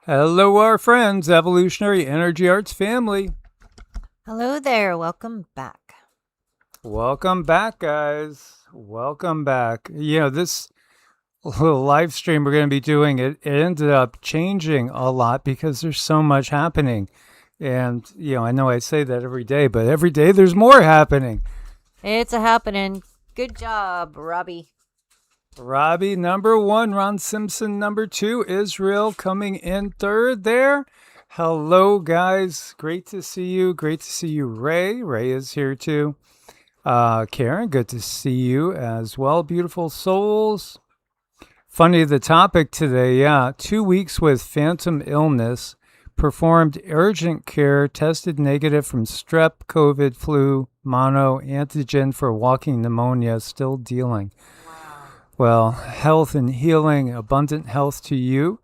Hello, our friends, Evolutionary Energy Arts family. Hello there. Welcome back. Welcome back, guys. Welcome back. This little live stream we're going to be doing, it ended up changing a lot because there's so much happening. And, I know I say that every day, but every day there's more happening. It's a happening. Good job, Robbie. Robbie, number one. Ron Simpson, number two. Israel coming in third there. Hello, guys. Great to see you. Great to see you, Ray. Ray is here too. Karen, good to see you as well. Beautiful souls. Funny, the topic today, yeah. 2 weeks with phantom illness. Performed urgent care, tested negative from strep, COVID, flu, mono, antigen for walking pneumonia, still dealing. Wow. Well, health and healing, abundant health to you,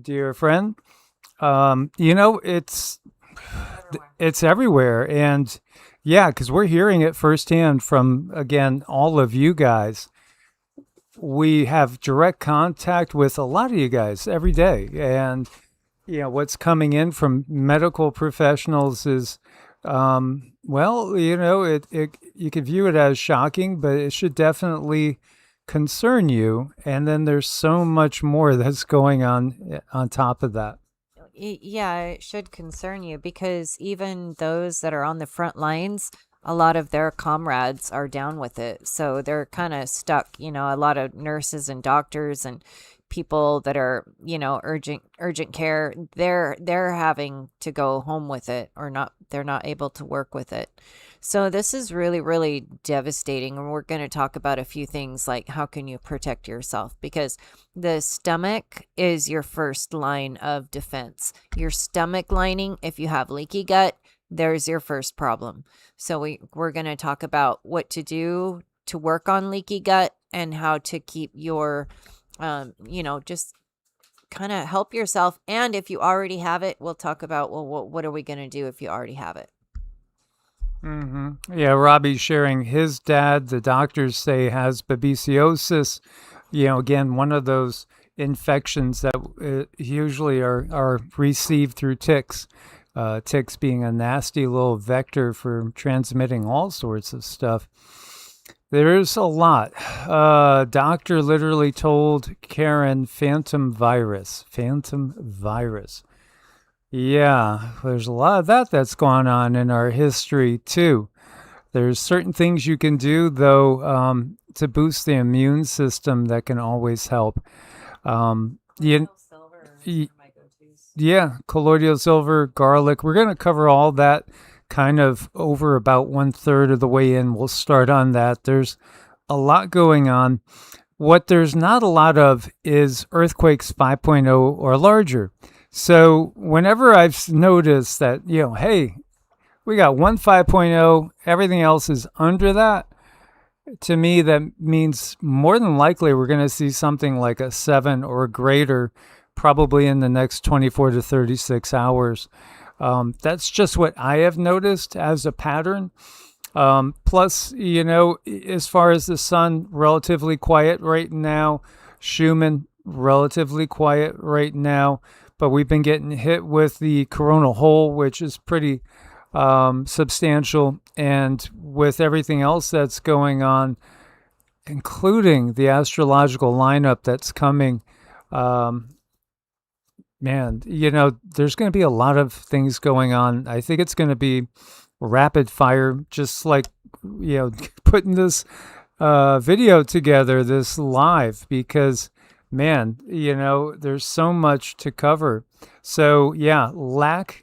dear friend. It's Everywhere. it's everywhere, and yeah, because we're hearing it firsthand from again all of you guys. We have direct contact with a lot of you guys every day, and what's coming in from medical professionals is, it you could view it as shocking, but it should definitely concern you. And then there's so much more that's going on top of that. Yeah, it should concern you because even those that are on the front lines, a lot of their comrades are down with it. So they're kind of stuck. A lot of nurses and doctors and people that are, urgent care, they're having to go home with it or not, they're not able to work with it. So this is really, really devastating. And we're going to talk about a few things like how can you protect yourself? Because the stomach is your first line of defense. Your stomach lining, if you have leaky gut, there's your first problem. So we're going to talk about what to do to work on leaky gut and how to keep your, just kind of help yourself. And if you already have it, we'll talk about, well, what are we going to do if you already have it? Yeah, Robbie's sharing his dad, the doctors say, has babesiosis. Again, one of those infections that usually are received through ticks. Ticks being a nasty little vector for transmitting all sorts of stuff. There's a lot. Doctor literally told Karen phantom virus. Phantom virus. Yeah, there's a lot of that's gone on in our history too. There's certain things you can do though to boost the immune system that can always help. You, Silver y- are my go-tos. yeah, colloidal silver, garlic. We're going to cover all that kind of over about one third of the way in. We'll start on that. There's a lot going on. What there's not a lot of is earthquakes 5.0 or larger. So whenever I've noticed that, hey, we got one 5.0, everything else is under that, to me, that means more than likely we're going to see something like a 7 or greater probably in the next 24 to 36 hours. That's just what I have noticed as a pattern. Plus, as far as the sun, relatively quiet right now. Schumann, relatively quiet right now. But we've been getting hit with the coronal hole, which is pretty substantial. And with everything else that's going on, including the astrological lineup that's coming, man, there's going to be a lot of things going on. I think it's going to be rapid fire, just like, putting this video together, this live, because, man, there's so much to cover. So, yeah, lack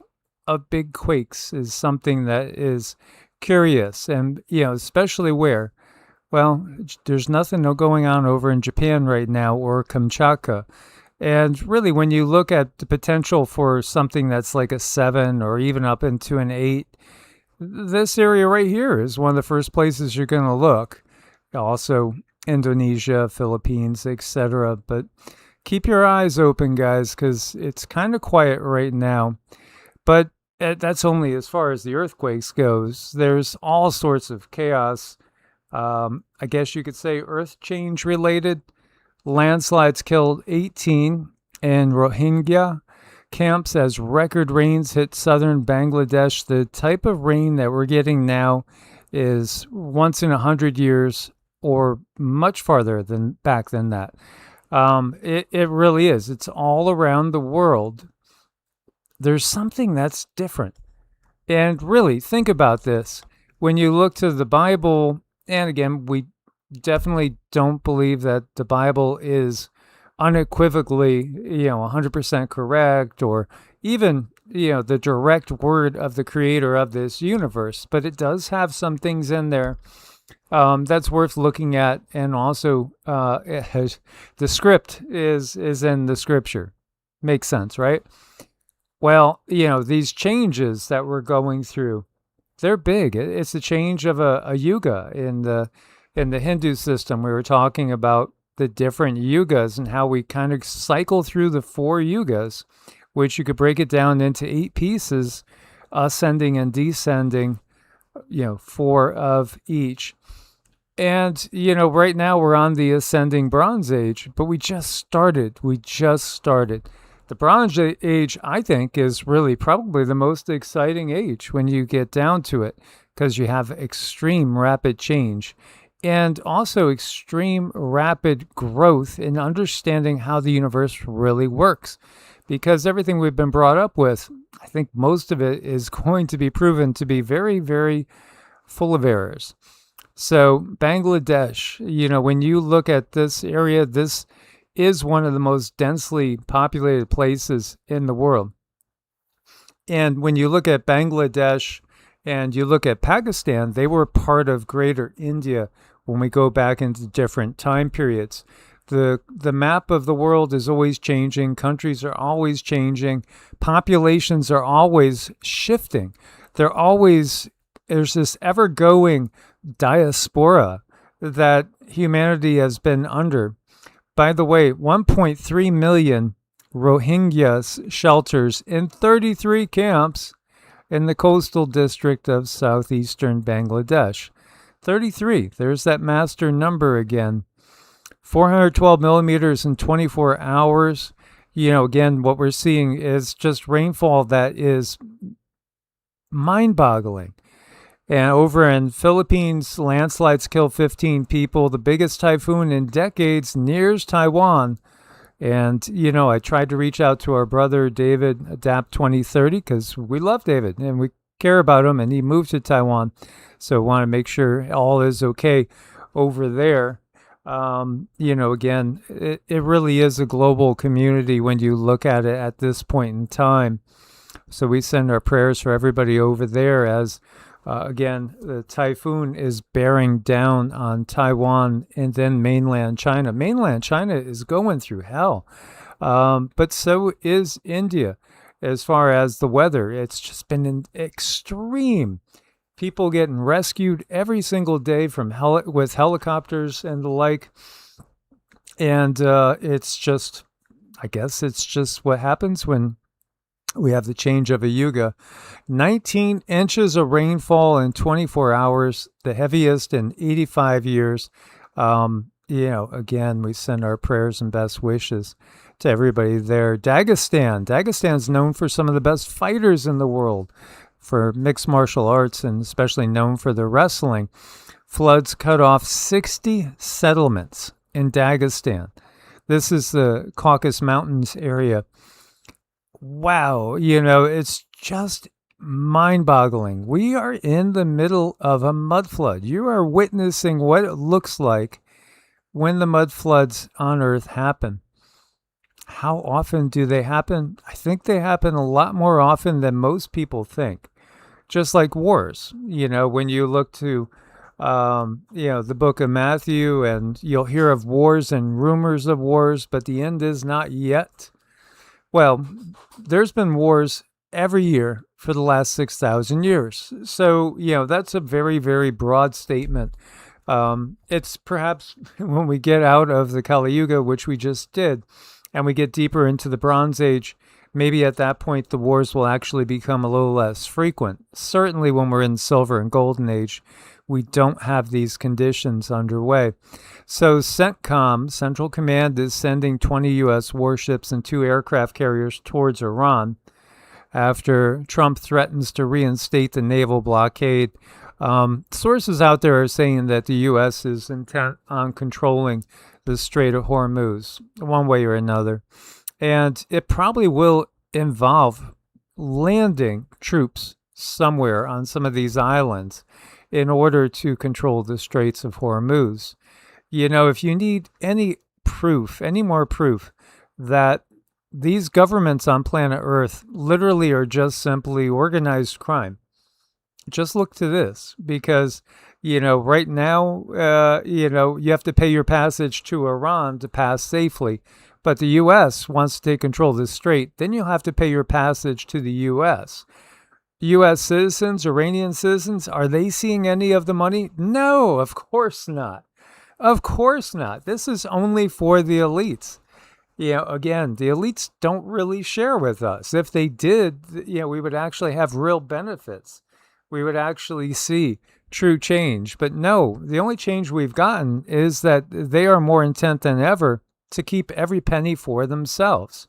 of big quakes is something that is curious. And, especially where? Well, there's nothing going on over in Japan right now or Kamchatka. And really, when you look at the potential for something that's like a 7 or even up into an 8, this area right here is one of the first places you're going to look. Also, Indonesia, Philippines, etc. But keep your eyes open, guys, because it's kind of quiet right now. But that's only as far as the earthquakes goes. There's all sorts of chaos. I guess you could say earth change related. Landslides killed 18 in Rohingya. camps as record rains hit southern Bangladesh. The type of rain that we're getting now is once in 100 years or much farther than back than that. It really is. It's all around the world. There's something that's different. And really, think about this. When you look to the Bible, and again, we definitely don't believe that the Bible is unequivocally, 100% correct, or even, the direct word of the creator of this universe. But it does have some things in there that's worth looking at. And also, the script is in the scripture. Makes sense, right? Well, these changes that we're going through, they're big. It's the change of a yuga in the Hindu system. We were talking about the different yugas and how we kind of cycle through the 4 yugas, which you could break it down into 8 pieces, ascending and descending, 4 of each. And, right now we're on the ascending Bronze Age, but we just started. The Bronze Age, I think, is really probably the most exciting age when you get down to it, because you have extreme rapid change and also extreme rapid growth in understanding how the universe really works. Because everything we've been brought up with, I think most of it is going to be proven to be very, very full of errors. So Bangladesh, when you look at this area, this is one of the most densely populated places in the world. And when you look at Bangladesh and you look at Pakistan, they were part of Greater India when we go back into different time periods. The map of the world is always changing. Countries are always changing. Populations are always shifting. There's this ever-going diaspora that humanity has been under. By the way, 1.3 million Rohingya shelters in 33 camps in the coastal district of southeastern Bangladesh. 33. There's that master number again. 412 millimeters in 24 hours. Again, what we're seeing is just rainfall that is mind-boggling. And over in Philippines, landslides kill 15 people. The biggest typhoon in decades nears Taiwan. And, I tried to reach out to our brother David, Adapt 2030, because we love David and we care about him, and he moved to Taiwan. So want to make sure all is okay over there. Again, it really is a global community when you look at it at this point in time. So we send our prayers for everybody over there as, again, the typhoon is bearing down on Taiwan and then mainland China. Mainland China is going through hell, but so is India. As far as the weather, it's just been extreme. People getting rescued every single day from with helicopters and the like. And it's just, I guess it's just what happens when we have the change of a yuga. 19 inches of rainfall in 24 hours, the heaviest in 85 years. Again, we send our prayers and best wishes to everybody there. Dagestan's known for some of the best fighters in the world for mixed martial arts, and especially known for the wrestling. Floods cut off 60 settlements in Dagestan. This is the Caucasus Mountains area. Wow, it's just mind-boggling. We are in the middle of a mud flood. You are witnessing what it looks like when the mud floods on Earth happen. How often do they happen? I think they happen a lot more often than most people think. Just like wars, when you look to, the book of Matthew, and you'll hear of wars and rumors of wars, but the end is not yet. Well, there's been wars every year for the last 6,000 years. So, that's a very, very broad statement. It's perhaps when we get out of the Kali Yuga, which we just did, and we get deeper into the Bronze Age, maybe at that point the wars will actually become a little less frequent. Certainly when we're in Silver and Golden Age, we don't have these conditions underway. So CENTCOM, Central Command, is sending 20 U.S. warships and 2 aircraft carriers towards Iran after Trump threatens to reinstate the naval blockade. Sources out there are saying that the U.S. is intent on controlling the Strait of Hormuz, one way or another. And it probably will involve landing troops somewhere on some of these islands in order to control the Straits of Hormuz. You know, if you need any proof, any more proof that these governments on planet Earth literally are just simply organized crime, just look to this, because, you know, right now, you know, you have to pay your passage to Iran to pass safely. But the U.S. wants to take control of the strait, then you'll have to pay your passage to the U.S. U.S. citizens, Iranian citizens, are they seeing any of the money? No, of course not. Of course not. This is only for the elites. You know, again, the elites don't really share with us. If they did, you know, we would actually have real benefits. We would actually see true change. But no, the only change we've gotten is that they are more intent than ever to keep every penny for themselves.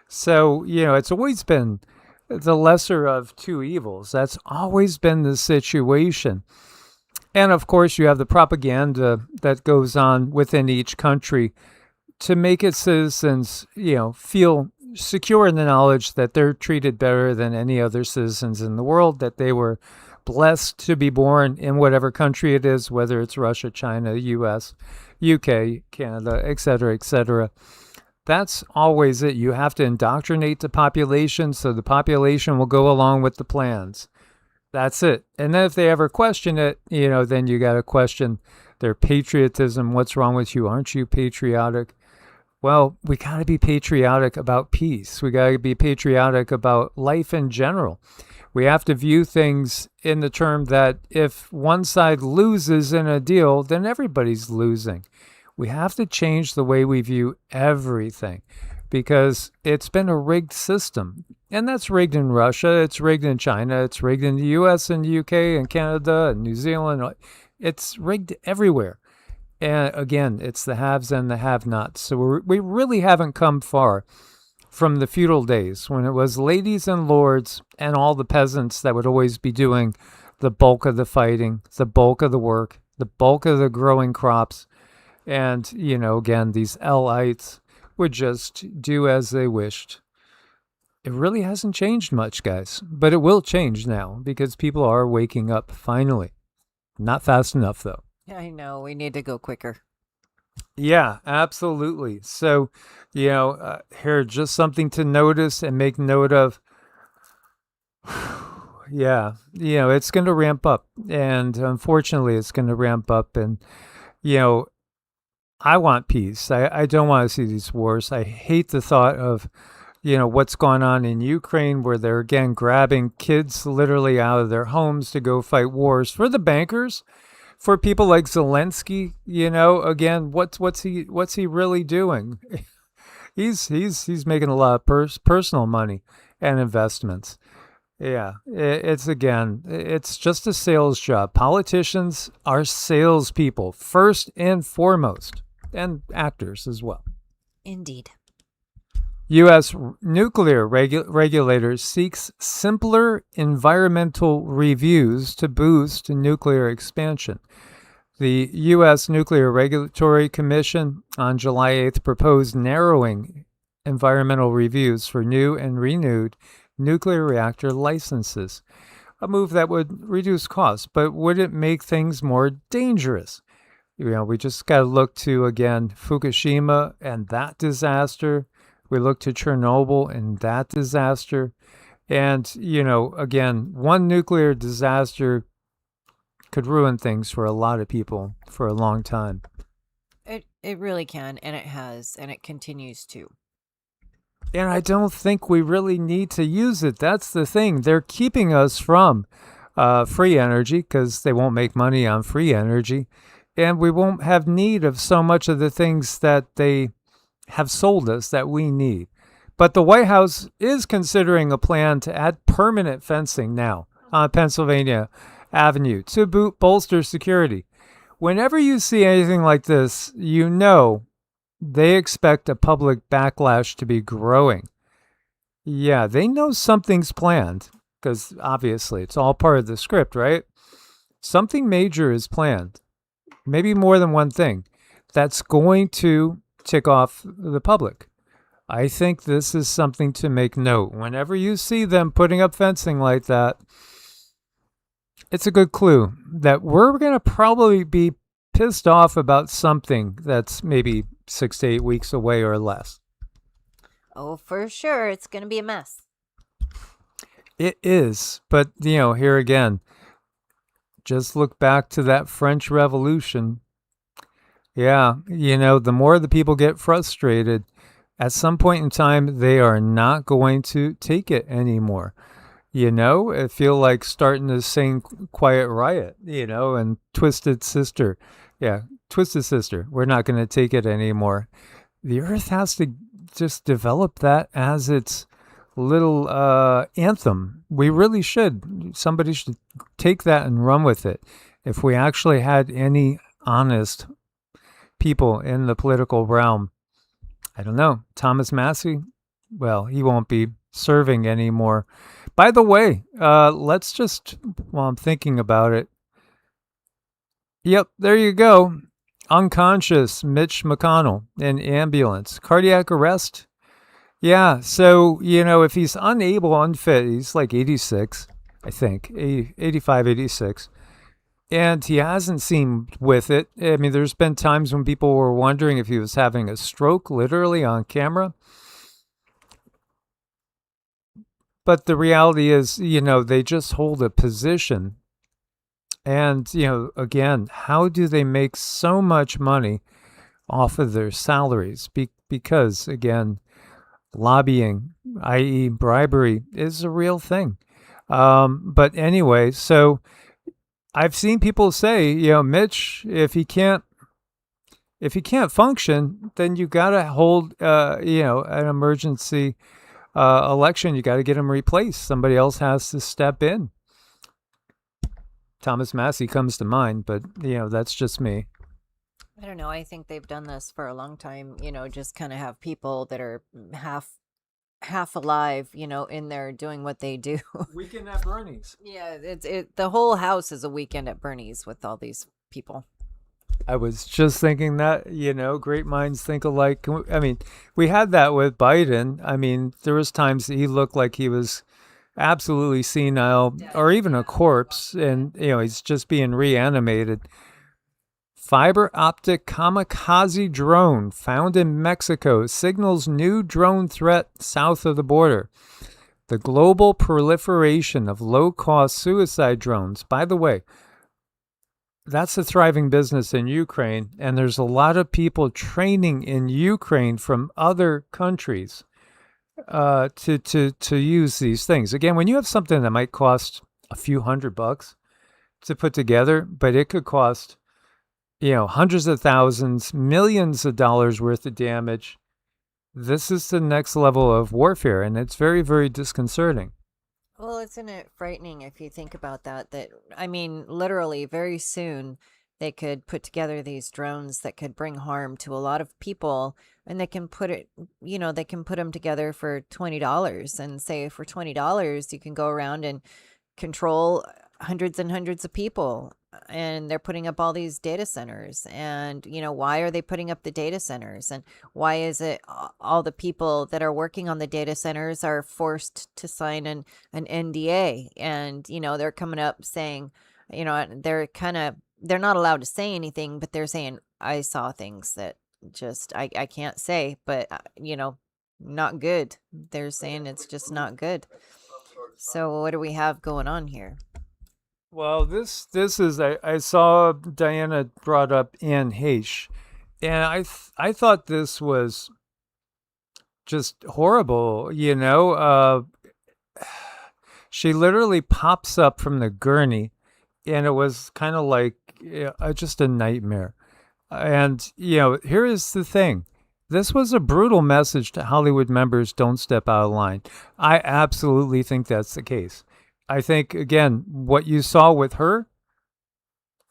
So, you know, it's always been the lesser of two evils. That's always been the situation. And of course, you have the propaganda that goes on within each country to make its citizens, you know, feel secure in the knowledge that they're treated better than any other citizens in the world, that they were blessed to be born in whatever country it is, whether it's Russia, China, US, UK, Canada, etc., etc. That's always it. You have to indoctrinate the population so the population will go along with the plans. That's it. And then if they ever question it, you know, then you got to question their patriotism. What's wrong with you? Aren't you patriotic? Well, we got to be patriotic about peace. We got to be patriotic about life in general. We have to view things in the term that if one side loses in a deal, then everybody's losing. We have to change the way we view everything because it's been a rigged system. And that's rigged in Russia, it's rigged in China, it's rigged in the US and the UK and Canada and New Zealand. It's rigged everywhere. And again, it's the haves and the have-nots. So we really haven't come far from the feudal days when it was ladies and lords and all the peasants that would always be doing the bulk of the fighting, the bulk of the work, the bulk of the growing crops. And, you know, again, these elites would just do as they wished. It really hasn't changed much, guys, but it will change now because people are waking up finally. Not fast enough, though. I know. We need to go quicker. Yeah, absolutely. So, you know, here, just something to notice and make note of. Yeah, you know, it's going to ramp up. And unfortunately, it's going to ramp up. And, you know, I want peace. I don't want to see these wars. I hate the thought of, you know, what's going on in Ukraine where they're, again, grabbing kids literally out of their homes to go fight wars for the bankers. For people like Zelensky, you know, again, what's he really doing? he's making a lot of personal money and investments. Yeah, it's just a sales job. Politicians are salespeople first and foremost, and actors as well. Indeed. U.S. nuclear regulators seeks simpler environmental reviews to boost nuclear expansion. The U.S. Nuclear Regulatory Commission on July 8th proposed narrowing environmental reviews for new and renewed nuclear reactor licenses, a move that would reduce costs, but would it make things more dangerous? You know, we just got to look to, again, Fukushima and that disaster. We look to Chernobyl and that disaster. And, you know, again, one nuclear disaster could ruin things for a lot of people for a long time. It really can, and it has, and it continues to. And I don't think we really need to use it. That's the thing. They're keeping us from free energy because they won't make money on free energy. And we won't have need of so much of the things that they have sold us that we need. But the White House is considering a plan to add permanent fencing now on Pennsylvania Avenue to bolster security. Whenever you see anything like this, you know they expect a public backlash to be growing. Yeah, they know something's planned because obviously it's all part of the script, right? Something major is planned, maybe more than one thing, that's going to tick off the public. I think this is something to make note. Whenever you see them putting up fencing like that, it's a good clue that we're going to probably be pissed off about something that's maybe 6 to 8 weeks away or less. Oh, for sure. It's going to be a mess. It is. But, here again, just look back to that French Revolution. Yeah, the more the people get frustrated, at some point in time, they are not going to take it anymore. I feel like starting to sing Quiet Riot, and Twisted Sister. Yeah, Twisted Sister. We're not going to take it anymore. The earth has to just develop that as its little anthem. We really should. Somebody should take that and run with it. If we actually had any honest people in the political realm, I don't know. Thomas Massey, well, he won't be serving anymore. By the way, let's just, while I'm thinking about it, yep, there you go. Unconscious Mitch McConnell in ambulance. Cardiac arrest. Yeah, so, if he's unable, unfit, he's like 86, I think, 85, 86. And he hasn't seemed with it. I mean, there's been times when people were wondering if he was having a stroke, literally on camera. But the reality is, they just hold a position. And, again, how do they make so much money off of their salaries? Because, again, lobbying, i.e. bribery, is a real thing. But anyway, so I've seen people say, Mitch, if he can't function, then you got to hold, an emergency election. You got to get him replaced. Somebody else has to step in. Thomas Massey comes to mind, but that's just me. I don't know. I think they've done this for a long time. Just kind of have people that are half alive, in there doing what they do. Weekend at Bernie's. Yeah, the whole house is a weekend at Bernie's with all these people. I was just thinking that, great minds think alike. I mean, we had that with Biden. I mean, there was times that he looked like he was absolutely senile or even a corpse, and, he's just being reanimated. Fiber optic kamikaze drone found in Mexico signals new drone threat south of the border. The global proliferation of low-cost suicide drones. By the way, that's a thriving business in Ukraine, and there's a lot of people training in Ukraine from other countries to use these things. Again, when you have something that might cost a few $100 to put together, but it could cost hundreds of thousands, millions of dollars worth of damage. This is the next level of warfare, and it's very, very disconcerting. Well, isn't it frightening if you think about that? I mean, literally, very soon they could put together these drones that could bring harm to a lot of people, and they can put them together for $20 and say for $20 you can go around and control hundreds and hundreds of people. And they're putting up all these data centers, and why are they putting up the data centers, and why is it all the people that are working on the data centers are forced to sign an NDA? And they're coming up saying, they're not allowed to say anything, but they're saying, I saw things that just I can't say, but not good. They're saying it's just not good. So what do we have going on here? Well, this is I saw Diana brought up Anne Heche, and I thought this was just horrible. She literally pops up from the gurney, and it was kind of like just a nightmare. And here is the thing: This was a brutal message to Hollywood members: don't step out of line. I absolutely think that's the case. I think, again, what you saw with her,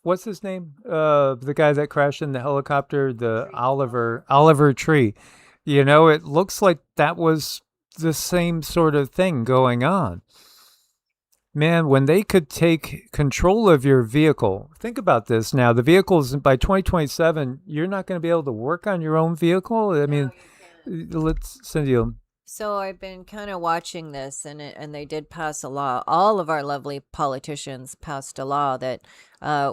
what's his name? The guy that crashed in the helicopter, the Tree. Oliver Tree. You know, it looks like that was the same sort of thing going on. Man, when they could take control of your vehicle, think about this now. The vehicles by 2027, you're not going to be able to work on your own vehicle. I No, mean, you can't. let's send you. So I've been kind of watching this, and they did pass a law. All of our lovely politicians passed a law that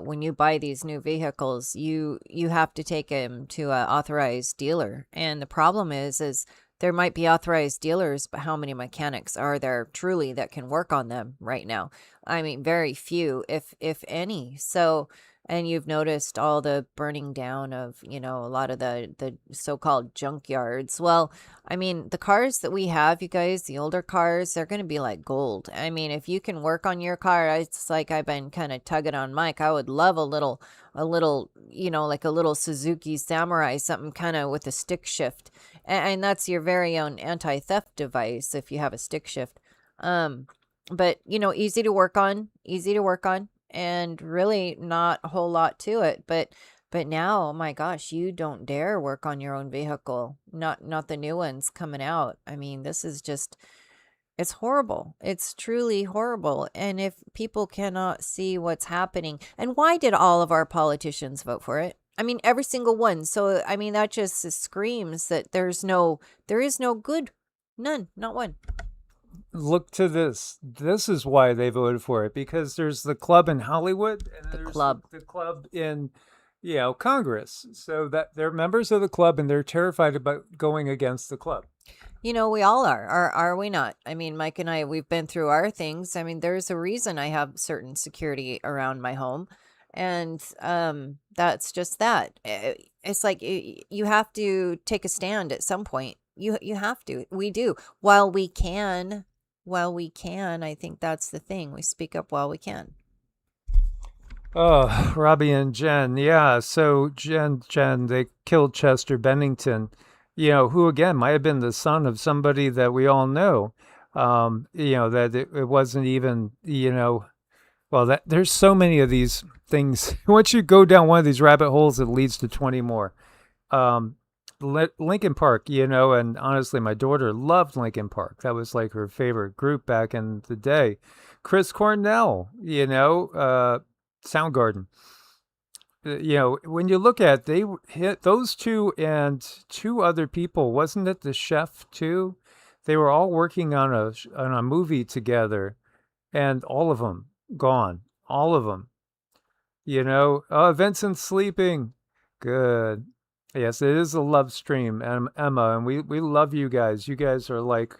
when you buy these new vehicles, you have to take them to an authorized dealer. And the problem is there might be authorized dealers, but how many mechanics are there truly that can work on them right now? I mean, very few, if any. So, and you've noticed all the burning down of, a lot of the so-called junkyards. Well, I mean, the cars that we have, you guys, the older cars, they're going to be like gold. I mean, if you can work on your car, it's like I've been kind of tugging on Mike. I would love a little, like a little Suzuki Samurai, something kind of with a stick shift. And that's your very own anti-theft device if you have a stick shift. Um, but, easy to work on, and really not a whole lot to it. But now, oh my gosh, you don't dare work on your own vehicle. Not the new ones coming out. I mean, this is just it's horrible. It's truly horrible. And if people cannot see what's happening, and why did all of our politicians vote for it? I mean, every single one. So, I mean, that just screams that there is no good. None, not one. Look to this. This is why they voted for it, because there's the club in Hollywood and The there's the, club. the club in, Congress. So that they're members of the club and they're terrified about going against the club. We all are we not? I mean, Mike and I, we've been through our things. I mean, there's a reason I have certain security around my home. And that's just that. It's like you have to take a stand at some point. You have to. We do. While we can, I think that's the thing. We speak up while we can. Oh, Robbie and Jen. Yeah. So Jen, they killed Chester Bennington, who again might have been the son of somebody that we all know. That it wasn't even, well, that there's so many of these things. Once you go down one of these rabbit holes, it leads to 20 more. Um, Lincoln Park, and honestly, my daughter loved Lincoln Park. That was like her favorite group back in the day. Chris Cornell, Soundgarden. When you look at, they hit those two and two other people, wasn't it the chef too? They were all working on a movie together, and all of them gone, all of them. Oh, Vincent's sleeping. Good. Yes, it is a love stream, Emma, and we love you guys. You guys are like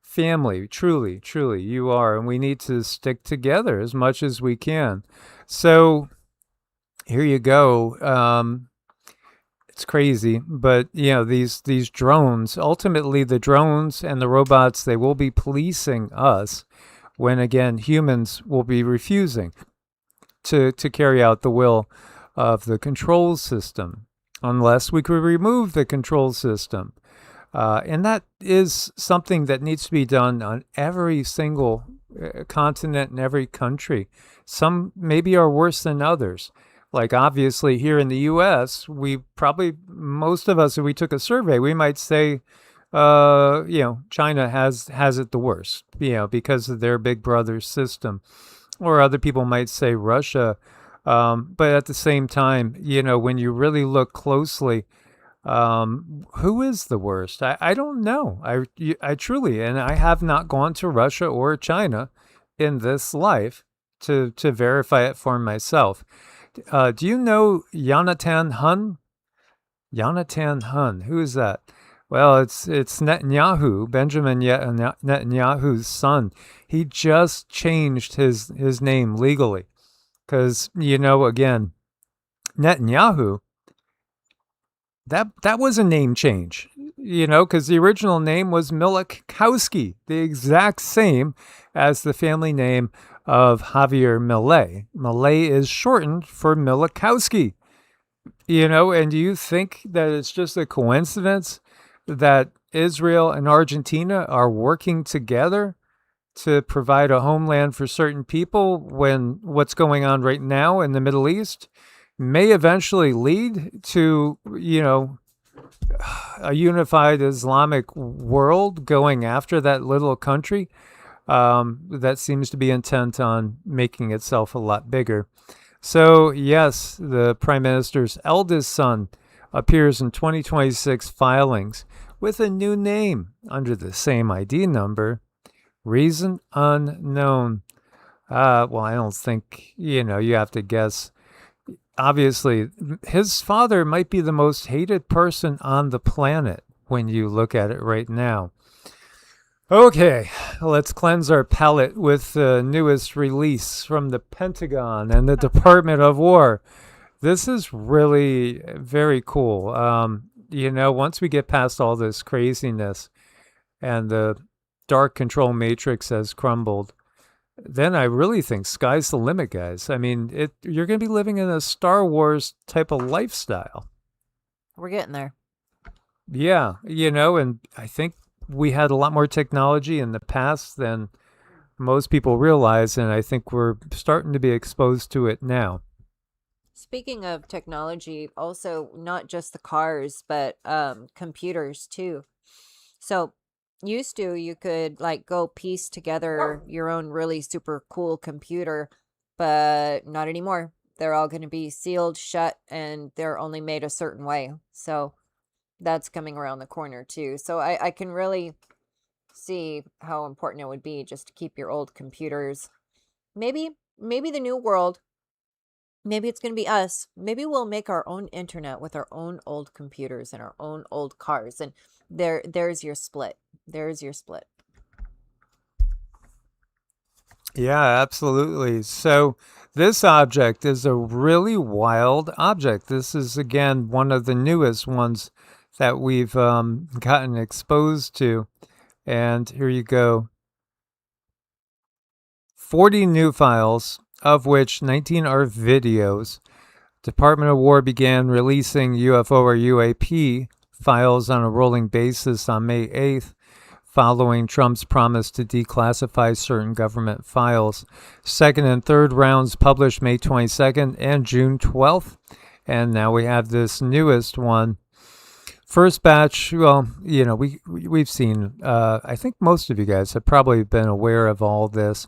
family, truly, truly, you are, and we need to stick together as much as we can. So here you go. It's crazy, but these drones. Ultimately, the drones and the robots, they will be policing us when again humans will be refusing to carry out the will of the control system unless we could remove the control system. And that is something that needs to be done on every single continent and every country. Some maybe are worse than others. Like obviously here in the U.S., most of us, if we took a survey, we might say, China has it the worst, because of their big brother system. Or other people might say Russia. But at the same time, when you really look closely, who is the worst? I don't know. I truly, and I have not gone to Russia or China in this life to verify it for myself. Do you know Jonathan Hun? Jonathan Hun. Who is that? Well, it's Netanyahu, Benjamin Netanyahu's son. He just changed his name legally because again, Netanyahu, that was a name change, because the original name was Milikowski, the exact same as the family name of Javier Milei. Milei is shortened for Milikowski. And do you think that it's just a coincidence that Israel and Argentina are working together to provide a homeland for certain people when what's going on right now in the Middle East may eventually lead to, a unified Islamic world going after that little country that seems to be intent on making itself a lot bigger. So, yes, the Prime Minister's eldest son appears in 2026 filings with a new name under the same ID number. Reason unknown. Well, I don't think, you have to guess. Obviously, his father might be the most hated person on the planet when you look at it right now. Okay, let's cleanse our palate with the newest release from the Pentagon and the Department of War. This is really very cool. Once we get past all this craziness and the dark control matrix has crumbled, then I really think sky's the limit, guys. I mean, you're going to be living in a Star Wars type of lifestyle. We're getting there. Yeah, and I think we had a lot more technology in the past than most people realize, and I think we're starting to be exposed to it now. Speaking of technology, also not just the cars, but computers too. So used to you could like go piece together your own really super cool computer, but not anymore. They're all going to be sealed shut and they're only made a certain way. So that's coming around the corner too. So I can really see how important it would be just to keep your old computers. Maybe the new world, maybe it's going to be us. Maybe we'll make our own internet with our own old computers and our own old cars. And there's your split. There's your split. Yeah, absolutely. So, this object is a really wild object. This is, again, one of the newest ones that we've gotten exposed to. And here you go 40 new files, of which 19 are videos. Department of War began releasing UFO or UAP files on a rolling basis on May 8th, following Trump's promise to declassify certain government files. Second and third rounds published May 22nd and June 12th. And now we have this newest one. First batch, well, we've seen, I think most of you guys have probably been aware of all this.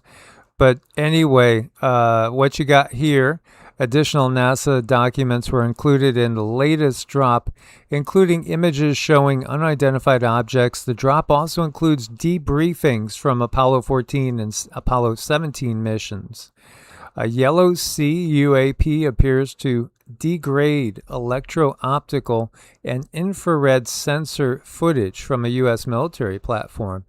But anyway, what you got here, additional NASA documents were included in the latest drop, including images showing unidentified objects. The drop also includes debriefings from Apollo 14 and Apollo 17 missions. A yellow C UAP appears to degrade electro-optical and infrared sensor footage from a U.S. military platform.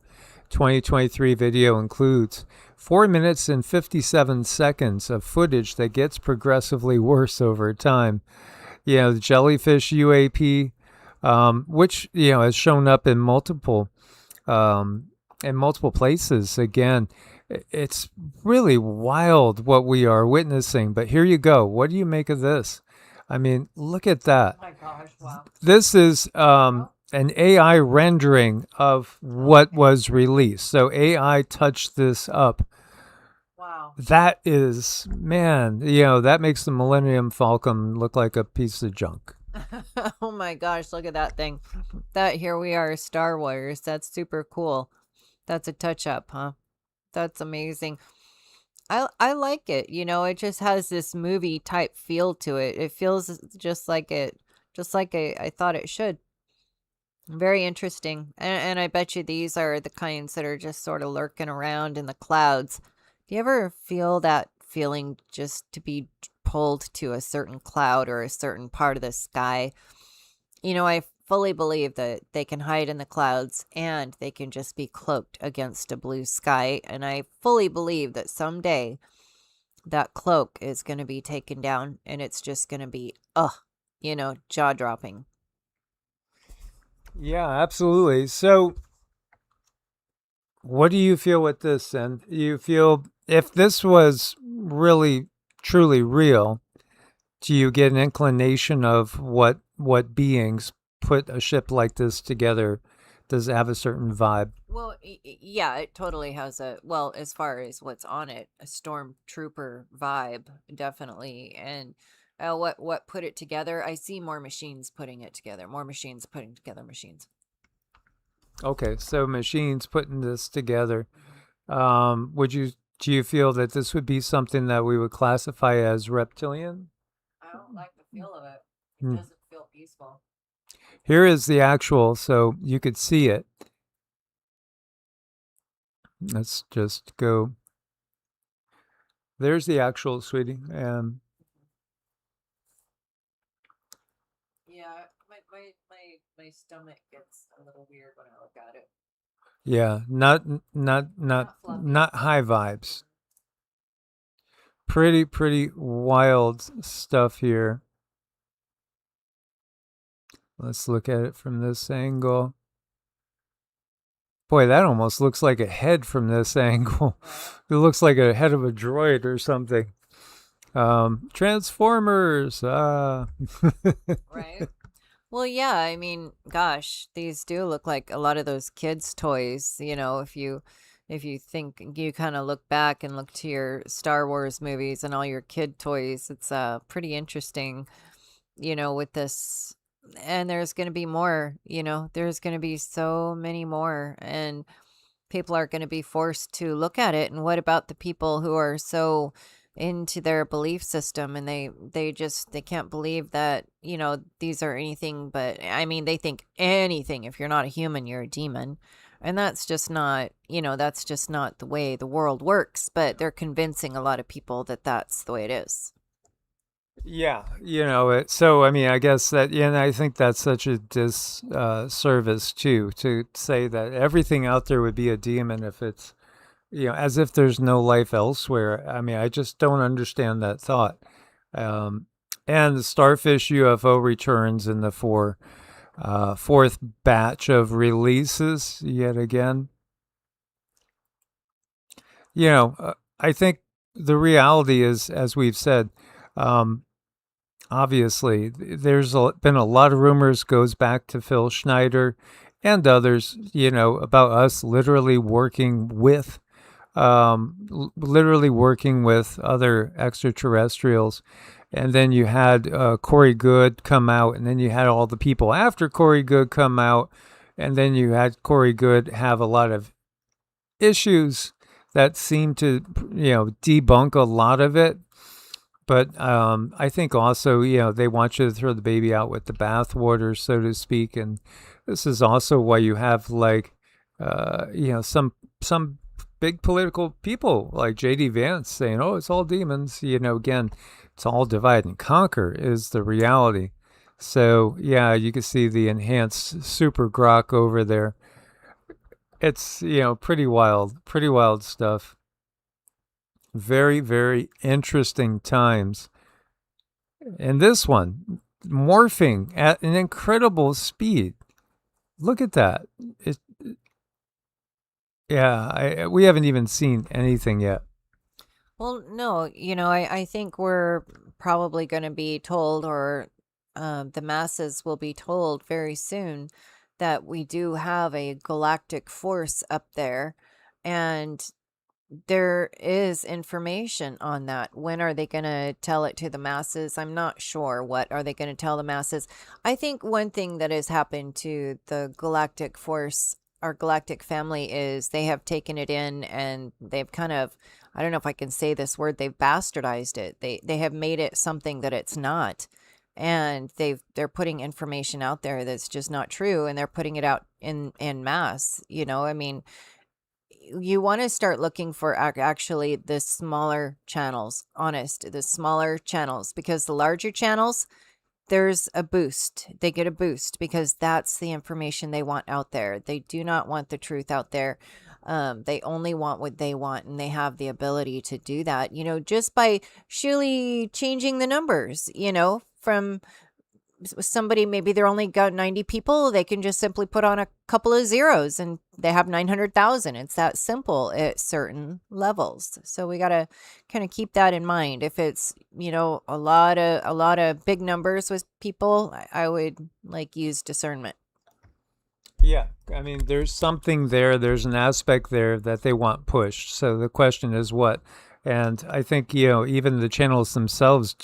2023 video includes 4 minutes and 57 seconds of footage that gets progressively worse over time. The jellyfish UAP, which has shown up in multiple places. Again, it's really wild what we are witnessing. But here you go. What do you make of this? I mean, look at that. Oh my gosh, wow. This is an AI rendering of what was released. So AI touched this up. Wow. That is, man, that makes the Millennium Falcon look like a piece of junk. Oh my gosh, look at that thing. That here we are, Star Wars. That's super cool. That's a touch up, huh? That's amazing. I like it. It just has this movie type feel to it. It feels just like I thought it should. Very interesting. And I bet you these are the kinds that are just sort of lurking around in the clouds. Do you ever feel that feeling just to be pulled to a certain cloud or a certain part of the sky? I fully believe that they can hide in the clouds and they can just be cloaked against a blue sky. And I fully believe that someday that cloak is going to be taken down and it's just going to be, jaw dropping. Yeah, absolutely. So, what do you feel with this? And you feel if this was really, truly real, Do you get an inclination of what beings put a ship like this together? Does it have a certain vibe? Well, yeah, it totally has a, well, as far as what's on it, a stormtrooper vibe, definitely. And what put it together? I see more machines putting it together, more machines putting together machines. Okay, so machines putting this together. Mhm. Would you do you feel that this would be something that we would classify as reptilian? I don't like the feel of it. It Hmm. doesn't feel peaceful. Here is the actual, so you could see it. Let's just go. There's the actual, sweetie. Yeah, my stomach gets a little weird when I look at it. Yeah, Not fluffy. not high vibes. Pretty wild stuff here. Let's look at it from this angle. Boy, that almost looks like a head from this angle. Right. It looks like a head of a droid or something. Transformers. Right. Well, yeah, I mean, gosh, these do look like a lot of those kids' toys, if you think you kind of look back and look to your Star Wars movies and all your kid toys, it's pretty interesting, with this. And there's going to be more, there's going to be so many more, and people are going to be forced to look at it. And what about the people who are so into their belief system, and they can't believe that, these are anything but, I mean, they think anything, if you're not a human, you're a demon. And that's just not the way the world works, but they're convincing a lot of people that that's the way it is. Yeah, so I mean, I guess that, yeah, and I think that's such a disservice too, to say that everything out there would be a demon if it's, as if there's no life elsewhere. I mean, I just don't understand that thought. Um, and the starfish UFO returns in the fourth batch of releases yet again. I think the reality is, as we've said, um, obviously, there's been a lot of rumors goes back to Phil Schneider and others, about us literally working with other extraterrestrials. And then you had Corey Good come out, and then you had all the people after Corey Good come out, and then you had Corey Good have a lot of issues that seem to, debunk a lot of it. But I think also, they want you to throw the baby out with the bathwater, so to speak. And this is also why you have like, some big political people like J.D. Vance saying, "Oh, it's all demons." Again, it's all divide and conquer is the reality. So yeah, you can see the enhanced super grok over there. It's pretty wild stuff. Very interesting times. And this one, morphing at an incredible speed. Look at that. It, yeah, we haven't even seen anything yet. Well, no, I think we're probably going to be told, or the masses will be told very soon, that we do have a galactic force up there, and there is information on that. When are they going to tell it to the masses? I'm not sure. What are they going to tell the masses? I think one thing that has happened to the galactic force, our galactic family, is they have taken it in, and they've kind of, I don't know if I can say this word, they've bastardized it. They have made it something that it's not. And they're putting information out there that's just not true, and they're putting it out in mass. I mean, you want to start looking for actually the smaller channels, the smaller channels, because the larger channels, there's a boost. They get a boost because that's the information they want out there. They do not want the truth out there. They only want what they want, and they have the ability to do that, just by surely changing the numbers, from somebody, maybe they're only got 90 people, they can just simply put on a couple of zeros and they have 900,000. It's that simple at certain levels. So we got to kind of keep that in mind. If it's, a lot of big numbers with people, I would like use discernment. Yeah, I mean, there's something there. There's an aspect there that they want pushed. So the question is what? And I think, even the channels themselves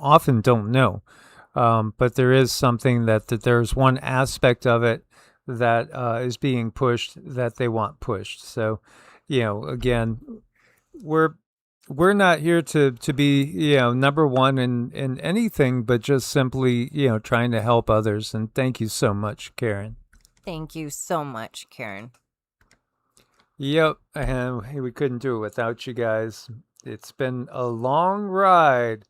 often don't know. But there is something that there's one aspect of it that is being pushed that they want pushed. So, again, we're we're not here to be number one in anything, but just simply trying to help others. And thank you so much, Karen. Thank you so much, Karen. Yep, and we couldn't do it without you guys. It's been a long ride.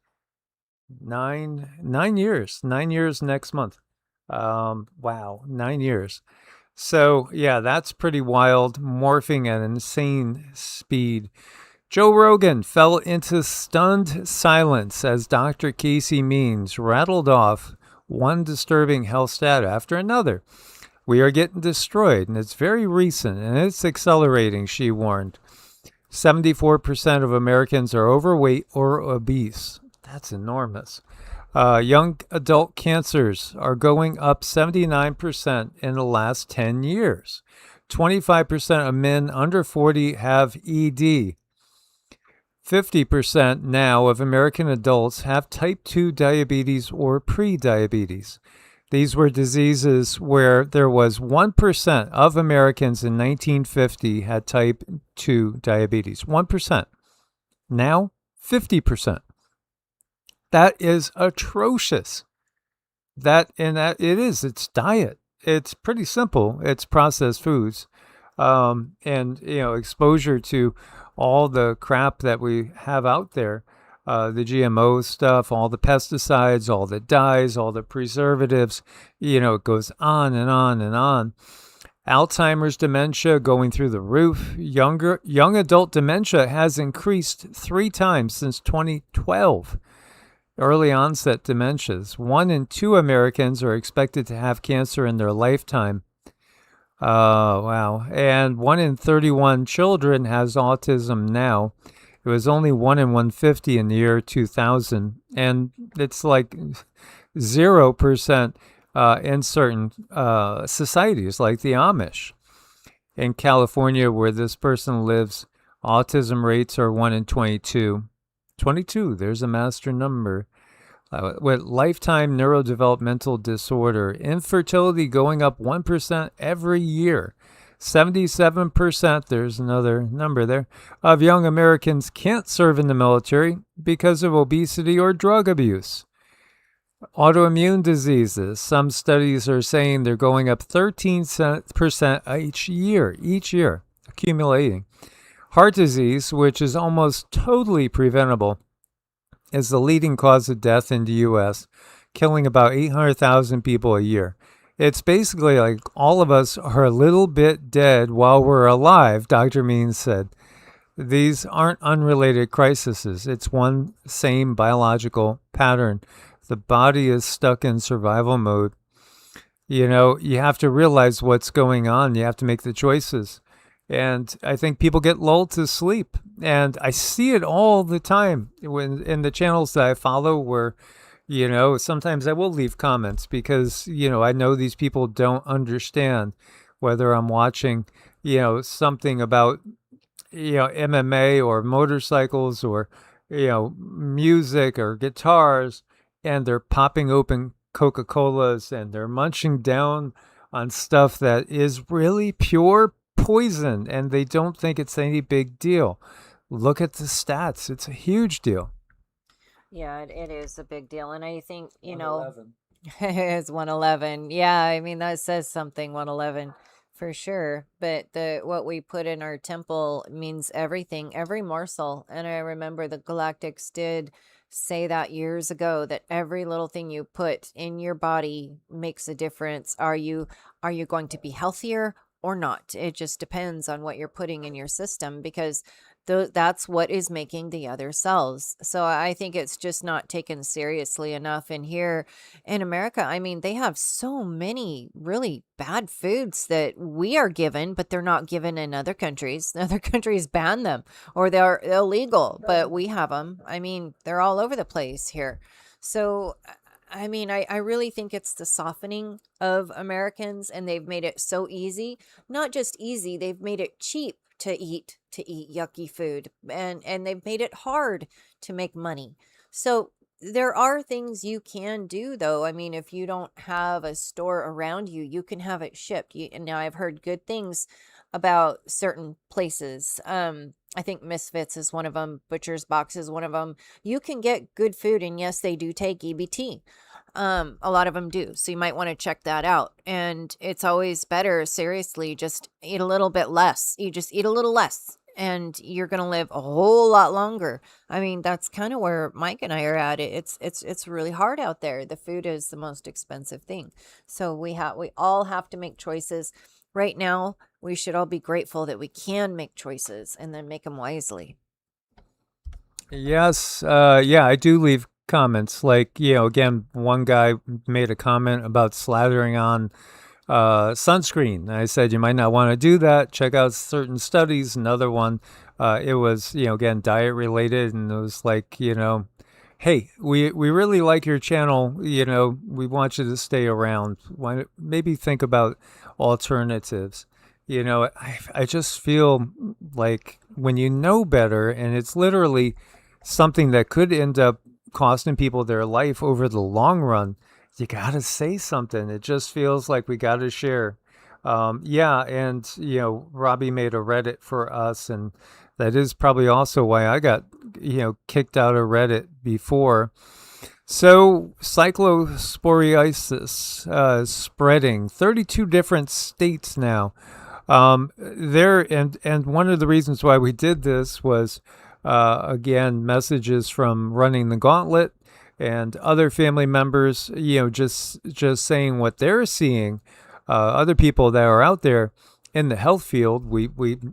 9 years, 9 years next month. Wow, 9 years. So yeah, that's pretty wild, morphing at an insane speed. Joe Rogan fell into stunned silence as Dr. Casey Means rattled off one disturbing health stat after another. We are getting destroyed, and it's very recent, and it's accelerating, she warned. 74% of Americans are overweight or obese. That's enormous. Young adult cancers are going up 79% in the last 10 years. 25% of men under 40 have ED. 50% now of American adults have type 2 diabetes or prediabetes. These were diseases where there was 1% of Americans in 1950 had type 2 diabetes. 1%. Now, 50%. That is atrocious. That it is. It's diet. It's pretty simple. It's processed foods, and exposure to all the crap that we have out there, the GMO stuff, all the pesticides, all the dyes, all the preservatives. It goes on and on and on. Alzheimer's dementia going through the roof. Young adult dementia has increased 3 times since 2012. Early onset dementias. 1 in 2 Americans are expected to have cancer in their lifetime. Wow. And 1 in 31 children has autism now. It was only 1 in 150 in the year 2000. And it's like 0% in certain societies like the Amish. In California, where this person lives, autism rates are 1 in 22. 22, there's a master number. With lifetime neurodevelopmental disorder, infertility going up 1% every year. 77%, there's another number there, of young Americans can't serve in the military because of obesity or drug abuse. Autoimmune diseases, some studies are saying they're going up 13% each year, accumulating. Heart disease, which is almost totally preventable, is the leading cause of death in the U.S., killing about 800,000 people a year. It's basically like all of us are a little bit dead while we're alive, Dr. Means said. These aren't unrelated crises. It's one same biological pattern. The body is stuck in survival mode. You have to realize what's going on. You have to make the choices. And I think people get lulled to sleep. And I see it all the time when in the channels that I follow where, sometimes I will leave comments because, I know these people don't understand whether I'm watching, something about, MMA or motorcycles or, music or guitars, and they're popping open Coca-Colas and they're munching down on stuff that is really pure poison, and they don't think it's any big deal. Look at the stats. It's a huge deal. Yeah, it is a big deal. And I think, 111. it's 111. Yeah, I mean, that says something, 111 for sure. But what we put in our temple means everything, every morsel. And I remember the Galactics did say that years ago, that every little thing you put in your body makes a difference. Are you going to be healthier? or not. It just depends on what you're putting in your system, because that's what is making the other cells. So I think it's just not taken seriously enough. And here in America, I mean, they have so many really bad foods that we are given, but they're not given in other countries. Other countries ban them or they're illegal, but we have them. I mean, they're all over the place here. So I mean, I really think it's the softening of Americans, and they've made it so easy. Not just easy, they've made it cheap to eat yucky food, and they've made it hard to make money. So there are things you can do, though. I mean, if you don't have a store around you, you can have it shipped. And now I've heard good things about certain places. I think Misfits is one of them. Butcher's Box is one of them. You can get good food, and yes, they do take EBT. A lot of them do. So you might want to check that out. And it's always better, seriously, just eat a little bit less. You just eat a little less and you're going to live a whole lot longer. I mean, that's kind of where Mike and I are at. It's really hard out there. The food is the most expensive thing. So we all have to make choices. Right now, we should all be grateful that we can make choices and then make them wisely. Yes, yeah, I do leave comments. Like, again, one guy made a comment about slathering on sunscreen. I said you might not want to do that. Check out certain studies. Another one, it was, again, diet related, and it was like, hey, we really like your channel. We want you to stay around. Why maybe think about alternatives. I just feel like when you know better, and it's literally something that could end up costing people their life over the long run, you got to say something. It just feels like we got to share. Yeah, and Robbie made a Reddit for us, and that is probably also why I got kicked out of Reddit before. So cyclosporiasis spreading 32 different states now. There and one of the reasons why we did this was again messages from running the gauntlet and other family members, just saying what they're seeing. Other people that are out there in the health field. We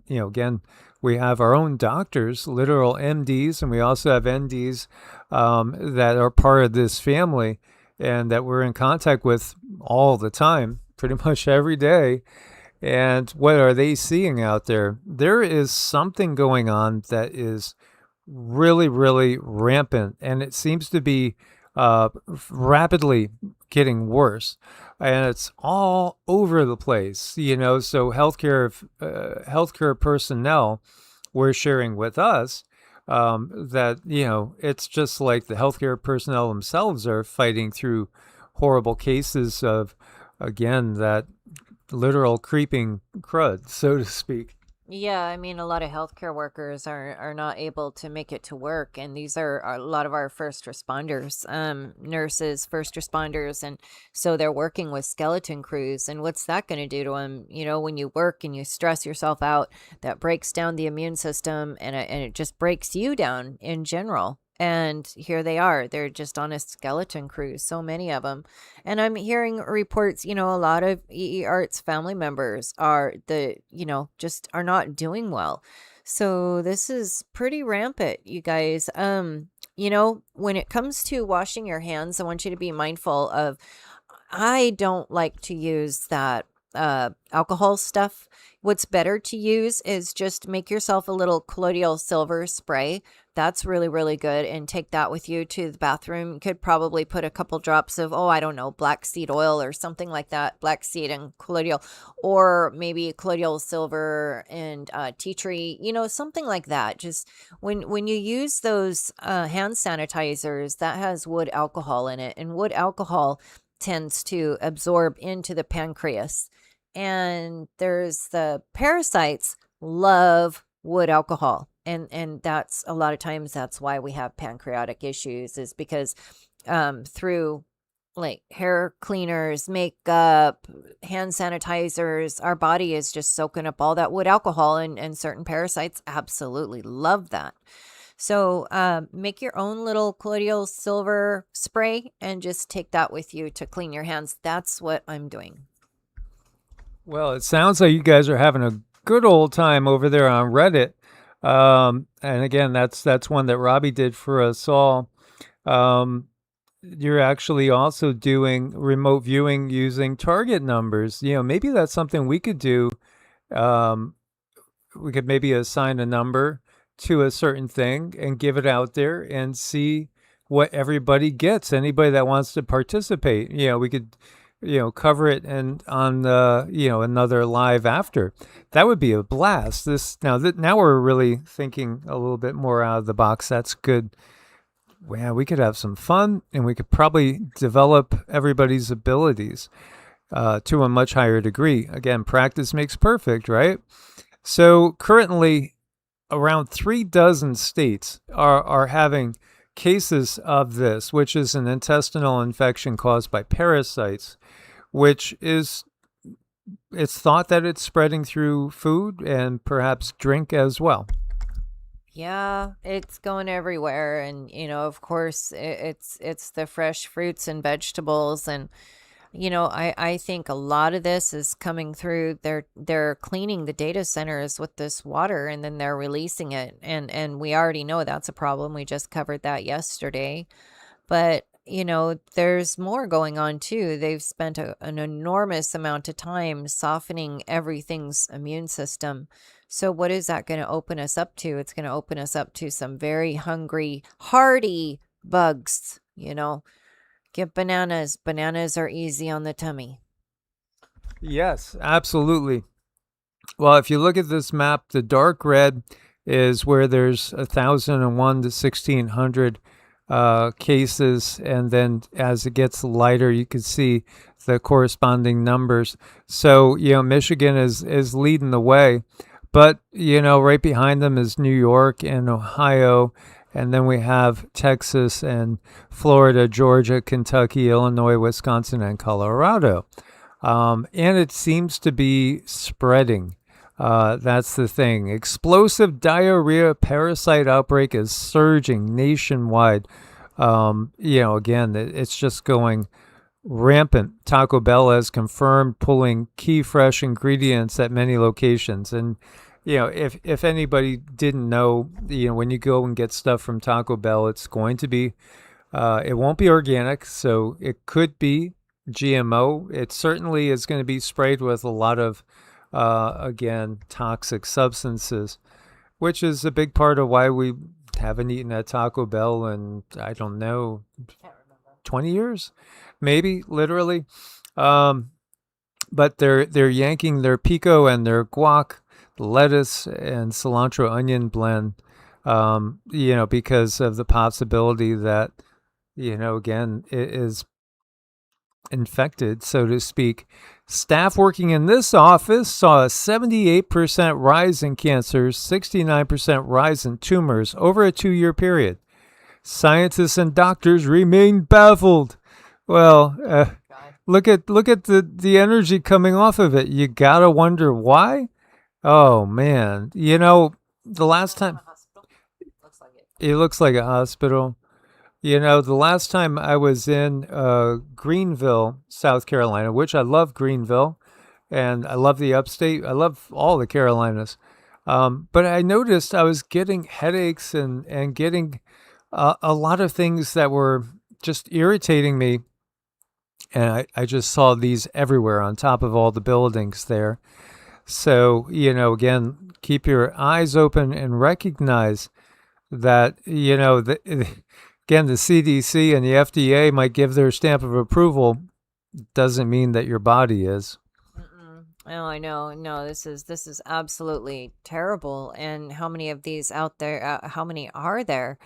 again we have our own doctors, literal MDs, and we also have NDs that are part of this family and that we're in contact with all the time, pretty much every day. And what are they seeing out there? There is something going on that is really, really rampant, and it seems to be rapidly getting worse. And it's all over the place, So healthcare personnel were sharing with us that it's just like the healthcare personnel themselves are fighting through horrible cases of, again, that literal creeping crud, so to speak. Yeah, I mean, a lot of healthcare workers are not able to make it to work, and these are a lot of our first responders, nurses, first responders, and so they're working with skeleton crews. And what's that going to do to them? When you work and you stress yourself out, that breaks down the immune system, and it just breaks you down in general. And here they are. They're just on a skeleton crew, so many of them. And I'm hearing reports, a lot of EEARTS family members just are not doing well. So this is pretty rampant, you guys. When it comes to washing your hands, I want you to be mindful of, I don't like to use that alcohol stuff. What's better to use is just make yourself a little colloidal silver spray. That's really, really good. And take that with you to the bathroom. You could probably put a couple drops of, I don't know, black seed oil or something like that. Black seed and colloidal, or maybe colloidal silver and tea tree, something like that. Just when you use those hand sanitizers, that has wood alcohol in it. And wood alcohol tends to absorb into the pancreas. And there's the parasites love wood alcohol. And that's a lot of times that's why we have pancreatic issues, is because through like hair cleaners, makeup, hand sanitizers, our body is just soaking up all that wood alcohol, and certain parasites absolutely love that. So make your own little colloidal silver spray and just take that with you to clean your hands. That's what I'm doing. Well, it sounds like you guys are having a good old time over there on Reddit. And again, that's one that Robbie did for us all. Um, you're actually also doing remote viewing using target numbers. Maybe that's something we could do. Um, we could maybe assign a number to a certain thing and give it out there and see what everybody gets. Anybody that wants to participate, we could, cover it and on another live after. That would be a blast. This now we're really thinking a little bit more out of the box. That's good. Yeah, we could have some fun and we could probably develop everybody's abilities to a much higher degree. Again, practice makes perfect, right? So currently, around 3 dozen states are having cases of this, which is an intestinal infection caused by parasites, which is it's thought that it's spreading through food and perhaps drink as well. Yeah, it's going everywhere, and of course, it's the fresh fruits and vegetables, and I think a lot of this is coming through. They're cleaning the data centers with this water, and then they're releasing it, and we already know that's a problem. We just covered that yesterday. But, there's more going on too. They've spent an enormous amount of time softening everything's immune system. So, what is that going to open us up to? It's going to open us up to some very hungry, hardy bugs. Get bananas. Bananas are easy on the tummy. Yes, absolutely. Well, if you look at this map, the dark red is where there's 1,001 to 1,600 cases, and then as it gets lighter, you can see the corresponding numbers. So Michigan is leading the way, but right behind them is New York and Ohio, and then we have Texas and Florida, Georgia, Kentucky, Illinois, Wisconsin, and Colorado. And it seems to be spreading. That's the thing. Explosive diarrhea parasite outbreak is surging nationwide. Again, it's just going rampant. Taco Bell has confirmed pulling key fresh ingredients at many locations. And, if anybody didn't know, when you go and get stuff from Taco Bell, it's going to be, it won't be organic. So it could be GMO. It certainly is going to be sprayed with a lot of, again, toxic substances, which is a big part of why we haven't eaten at Taco Bell in, I don't know, 20 years, maybe literally. But they're yanking their pico and their guac, lettuce and cilantro onion blend, because of the possibility that, again, it is infected, so to speak. Staff working in this office saw a 78% rise in cancers, 69% rise in tumors over a 2-year period. Scientists and doctors remain baffled. Well, look at the energy coming off of it. You gotta wonder why. Oh man, the last time it looks like a hospital. The last time I was in Greenville, South Carolina, which I love Greenville, and I love the upstate. I love all the Carolinas. But I noticed I was getting headaches and getting a lot of things that were just irritating me. And I just saw these everywhere on top of all the buildings there. So, again, keep your eyes open and recognize that, again, the CDC and the FDA might give their stamp of approval. Doesn't mean that your body is. Oh, I know. No, this is absolutely terrible. And how many of these out there? How many are there?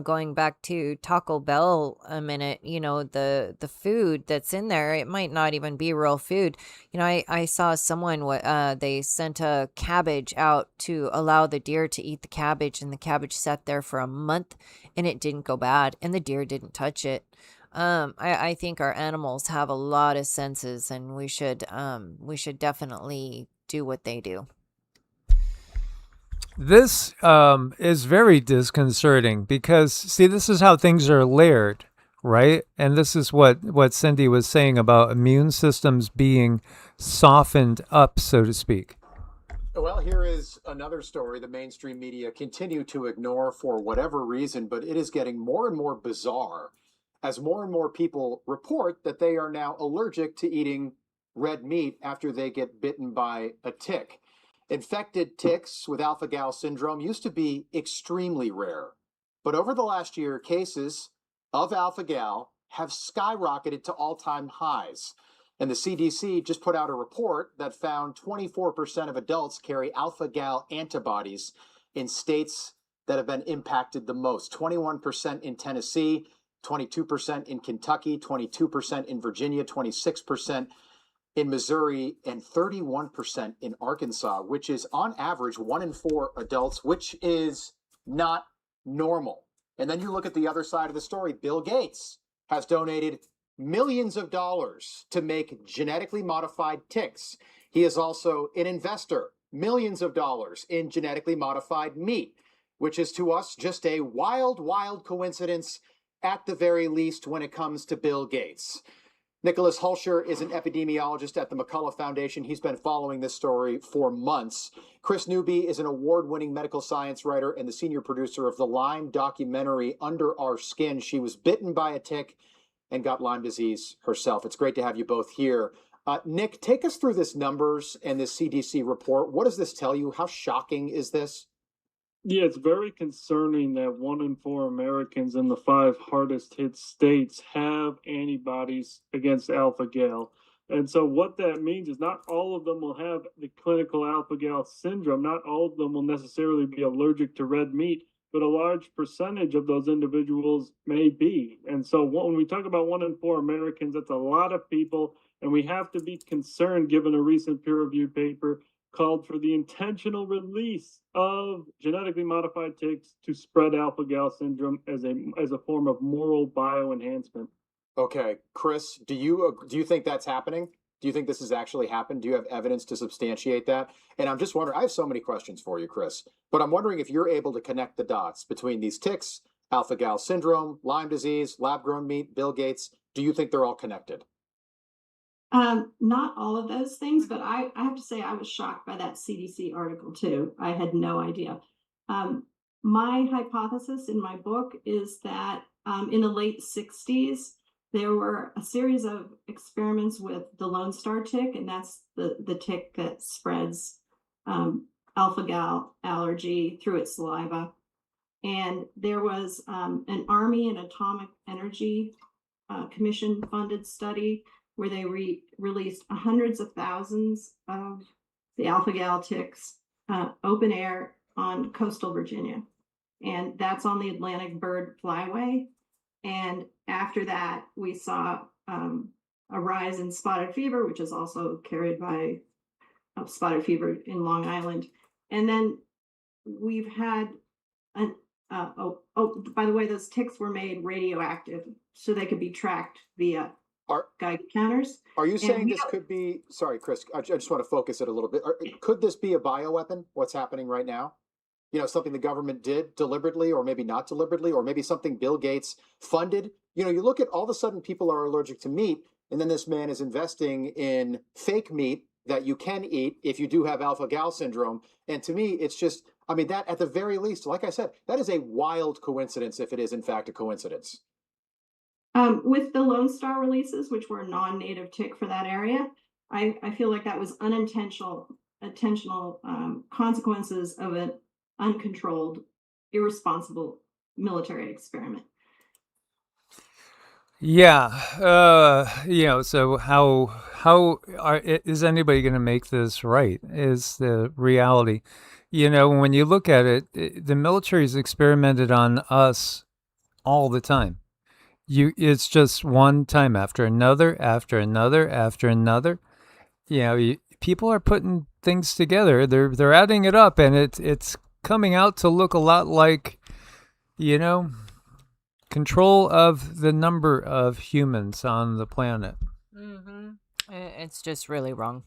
Going back to Taco Bell a minute, the food that's in there, it might not even be real food. I saw someone they sent a cabbage out to allow the deer to eat the cabbage, and the cabbage sat there for a month, and it didn't go bad, and the deer didn't touch it. I think our animals have a lot of senses, and we should definitely do what they do. This is very disconcerting because, see, this is how things are layered, right? And this is what Cindy was saying about immune systems being softened up, so to speak. Well, here is another story the mainstream media continue to ignore for whatever reason, but it is getting more and more bizarre as more and more people report that they are now allergic to eating red meat after they get bitten by a tick. Infected ticks with alpha gal syndrome used to be extremely rare, but over the last year, cases of alpha gal have skyrocketed to all time highs. And the CDC just put out a report that found 24% of adults carry alpha gal antibodies in states that have been impacted the most. 21% in Tennessee, 22% in Kentucky, 22% in Virginia, 26% in Missouri, and 31% in Arkansas, which is on average 1 in 4 adults, which is not normal. And then you look at the other side of the story. Bill Gates has donated millions of dollars to make genetically modified ticks. He is also an investor, millions of dollars in genetically modified meat, which is to us just a wild, wild coincidence at the very least when it comes to Bill Gates. Nicholas Hulscher is an epidemiologist at the McCullough Foundation. He's been following this story for months. Chris Newby is an award-winning medical science writer and the senior producer of the Lyme documentary Under Our Skin. She was bitten by a tick and got Lyme disease herself. It's great to have you both here. Nick, take us through this numbers and this CDC report. What does this tell you? How shocking is this? Yeah, it's very concerning that 1 in 4 Americans in the 5 hardest hit states have antibodies against alpha gal. And so what that means is not all of them will have the clinical alpha gal syndrome. Not all of them will necessarily be allergic to red meat, but a large percentage of those individuals may be. And so when we talk about 1 in 4 Americans, that's a lot of people. And we have to be concerned, given a recent peer-reviewed paper called for the intentional release of genetically modified ticks to spread alpha gal syndrome as a form of moral bioenhancement. Okay, Chris, do you think that's happening? Do you think this has actually happened? Do you have evidence to substantiate that? And I'm just wondering, I have so many questions for you, Chris, but I'm wondering if you're able to connect the dots between these ticks, alpha gal syndrome, Lyme disease, lab grown meat, Bill Gates. Do you think they're all connected? Not all of those things, but I have to say I was shocked by that CDC article too. I had no idea. Um, my hypothesis in my book is that in the late 60s, there were a series of experiments with the Lone Star tick, and that's the tick that spreads alpha gal allergy through its saliva. And there was an Army and Atomic Energy Commission funded study where they released hundreds of thousands of the alpha gal ticks open air on coastal Virginia. And that's on the Atlantic Bird Flyway. And after that, we saw a rise in spotted fever, which is also carried by spotted fever in Long Island. And then we've had by the way, those ticks were made radioactive so they could be tracked via Geiger counters. Are you saying this could be, sorry, Chris, I just want to focus it a little bit. Could this be a bioweapon, what's happening right now? You know, something the government did deliberately or maybe not deliberately, or maybe something Bill Gates funded. You know, you look at all of a sudden people are allergic to meat, and then this man is investing in fake meat that you can eat if you do have alpha gal syndrome. And to me, it's just, I mean, that at the very least, like I said, that is a wild coincidence if it is in fact a coincidence. With the Lone Star releases, which were non-native tick for that area, I feel like that was unintentional intentional consequences of an uncontrolled, irresponsible military experiment. Yeah, so is anybody going to make this right? Is the reality. When you look at it, the military's experimented on us all the time. It's just one time after another, after another, after another. People are putting things together. They're adding it up, and it's coming out to look a lot like, control of the number of humans on the planet. Mm-hmm. It's just really wrong.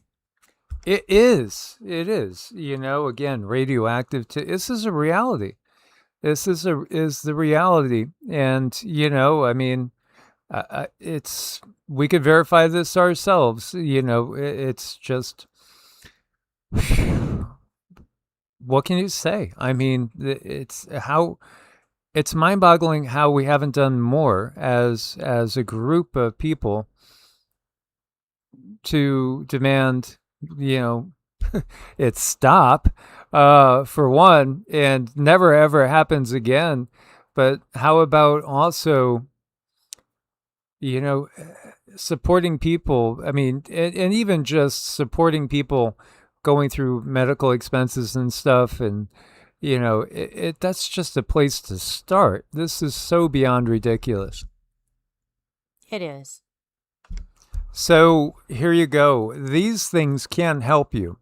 It is. Again, radioactive. This is a reality. This is the reality. And, It's we could verify this ourselves. It's just what can you say? I mean, it's mind-boggling how we haven't done more as a group of people to demand, you know, it stop, for one, and never ever happens again. But how about also, you know, supporting people? I mean, and even just supporting people going through medical expenses and stuff, and that's just a place to start. This is so beyond ridiculous. It is. So here you go. These things can help you.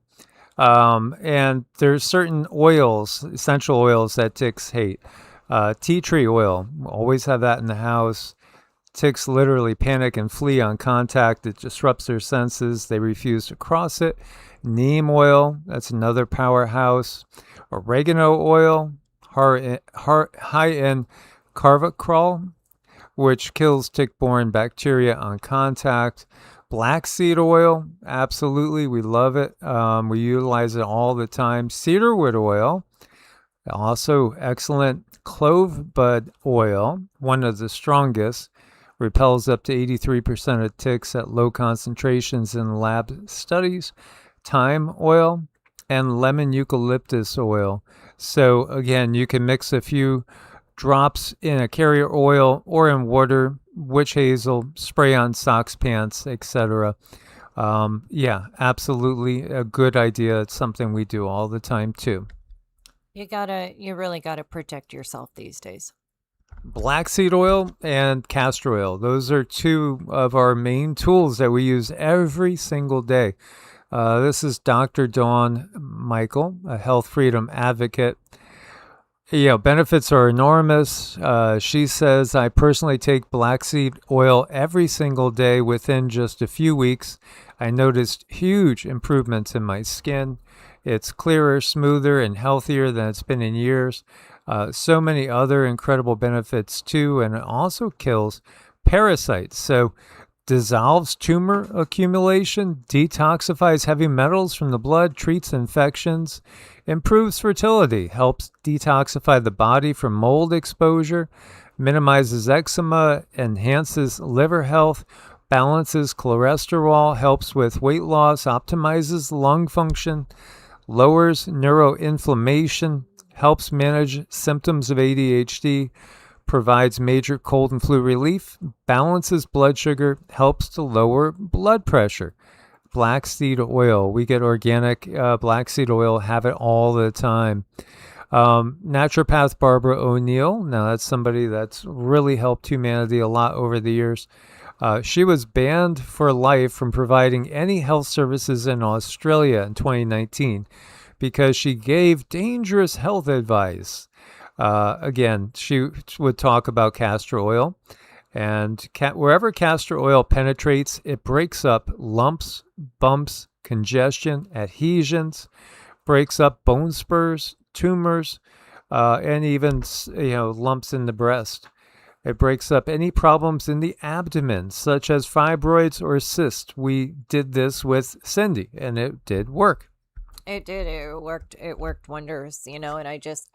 And there's certain oils, essential oils that ticks hate. Tea tree oil, always have that in the house. Ticks literally panic and flee on contact. It disrupts their senses. They refuse to cross it. Neem oil, that's another powerhouse. Oregano oil, high-end carvacrol, which kills tick-borne bacteria on contact. Black seed oil, absolutely, we love it. We utilize it all the time. Cedarwood oil, also excellent. Clove bud oil, one of the strongest, repels up to 83% of ticks at low concentrations in lab studies. Thyme oil and lemon eucalyptus oil. So again, you can mix a few drops in a carrier oil or in water, witch hazel, spray on socks, pants, etc. Yeah, absolutely a good idea. It's something we do all the time too. You really gotta protect yourself these days. Black seed oil and castor oil. Those are two of our main tools that we use every single day. This is Dr. Dawn Michael, a health freedom advocate. Benefits are enormous. She says, I personally take black seed oil every single day. Within just a few weeks, I noticed huge improvements in my skin. It's clearer, smoother, and healthier than it's been in years. So many other incredible benefits too, and it also kills parasites. So dissolves tumor accumulation, detoxifies heavy metals from the blood, treats infections, improves fertility, helps detoxify the body from mold exposure, minimizes eczema, enhances liver health, balances cholesterol, helps with weight loss, optimizes lung function, lowers neuroinflammation, helps manage symptoms of ADHD, provides major cold and flu relief, balances blood sugar, helps to lower blood pressure. Black seed oil. We get organic black seed oil, have it all the time. Naturopath Barbara O'Neill. Now, that's somebody that's really helped humanity a lot over the years. She was banned for life from providing any health services in Australia in 2019 because she gave dangerous health advice. Again, she would talk about castor oil, and wherever castor oil penetrates, it breaks up lumps, bumps, congestion, adhesions, breaks up bone spurs, tumors, and even lumps in the breast. It breaks up any problems in the abdomen, such as fibroids or cysts. We did this with Cindy, and it did work. It did. It worked wonders, and I just,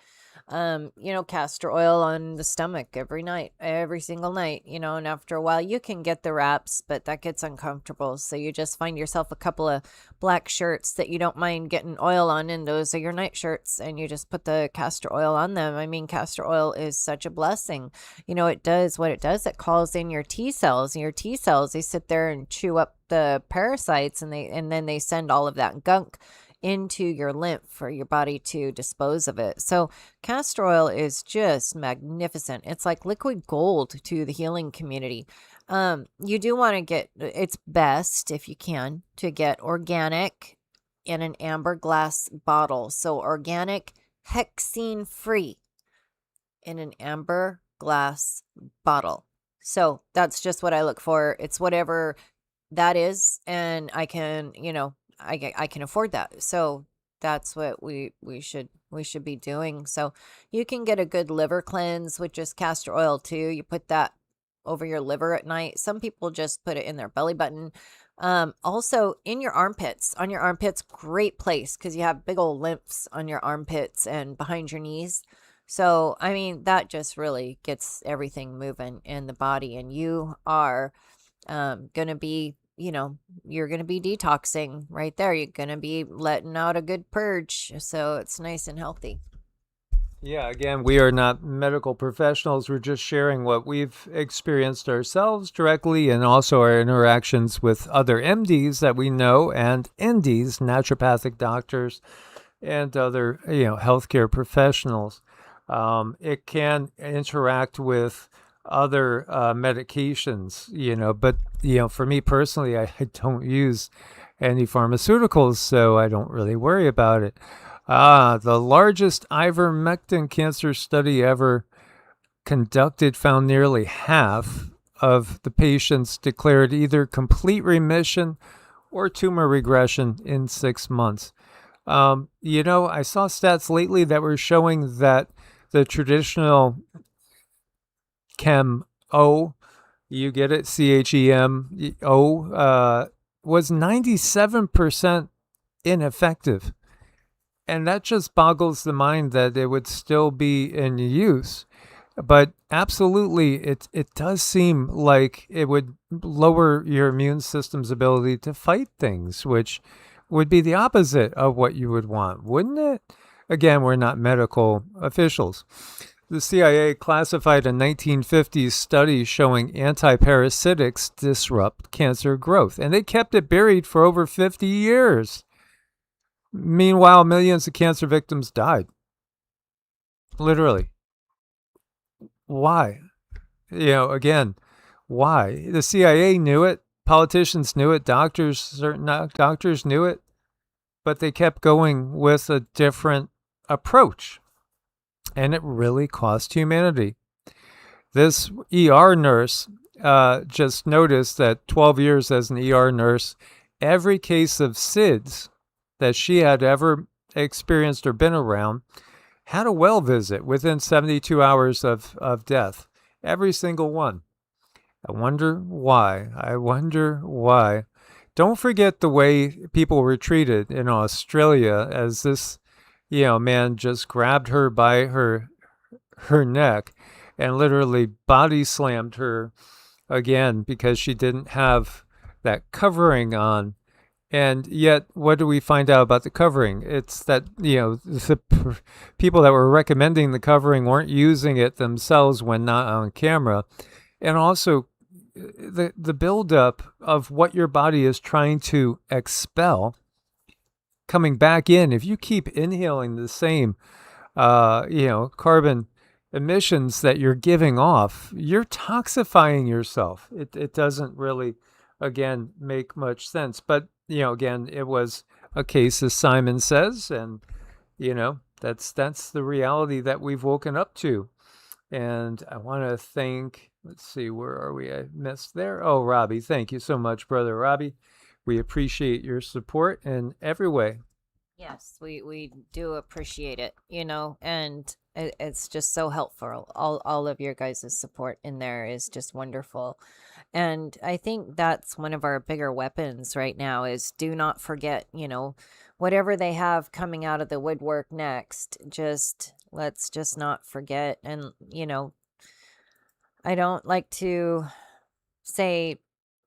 castor oil on the stomach every night, every single night, and after a while you can get the wraps, but that gets uncomfortable. So you just find yourself a couple of black shirts that you don't mind getting oil on, and those are your night shirts, and you just put the castor oil on them. I mean, castor oil is such a blessing. It does what it does. It calls in your T cells, and your T cells, they sit there and chew up the parasites, and then they send all of that gunk into your lymph for your body to dispose of it. So castor oil is just magnificent. It's like liquid gold to the healing community. You do want to get, it's best if you can, to get organic in an amber glass bottle. So organic, hexene free in an amber glass bottle. So that's just what I look for. It's whatever that is, and I can, I can afford that. So that's what we should be doing. So you can get a good liver cleanse with just castor oil too. You put that over your liver at night. Some people just put it in their belly button. Also in your armpits, on your armpits, great place because you have big old lymphs on your armpits and behind your knees. So, I mean, that just really gets everything moving in the body, and you are going to be, you're going to be detoxing right there. You're going to be letting out a good purge. So it's nice and healthy. Yeah, again, we are not medical professionals. We're just sharing what we've experienced ourselves directly and also our interactions with other MDs that we know and NDs, naturopathic doctors, and other, healthcare professionals. It can interact with other medications, but, for me personally, I don't use any pharmaceuticals, so I don't really worry about it. The largest ivermectin cancer study ever conducted found nearly half of the patients declared either complete remission or tumor regression in 6 months. I saw stats lately that were showing that the traditional Chem O, you get it, CHEMO, was 97% ineffective. And that just boggles the mind that it would still be in use. But absolutely, it does seem like it would lower your immune system's ability to fight things, which would be the opposite of what you would want, wouldn't it? Again, we're not medical officials. The CIA classified a 1950s study showing antiparasitics disrupt cancer growth, and they kept it buried for over 50 years. Meanwhile, millions of cancer victims died. Literally. Why? Again, why? The CIA knew it. Politicians knew it. Certain doctors knew it. But they kept going with a different approach. And it really cost humanity. This ER nurse just noticed that 12 years as an ER nurse, every case of SIDS that she had ever experienced or been around had a well visit within 72 hours of death. Every single one. I wonder why. Don't forget the way people were treated in Australia as this, man just grabbed her by her neck and literally body slammed her again because she didn't have that covering on. And yet, what do we find out about the covering? It's that, the people that were recommending the covering weren't using it themselves when not on camera. And also, the buildup of what your body is trying to expel coming back in. If you keep inhaling the same, carbon emissions that you're giving off, you're toxifying yourself. It doesn't really, again, make much sense. But again, it was a case, as Simon says, and that's the reality that we've woken up to. And I want to thank, let's see, where are we? I missed there. Oh, Robbie, thank you so much, brother Robbie. We appreciate your support in every way. Yes, we do appreciate it, and it's just so helpful. All of your guys' support in there is just wonderful. And I think that's one of our bigger weapons right now is do not forget, whatever they have coming out of the woodwork next, let's just not forget. And, I don't like to say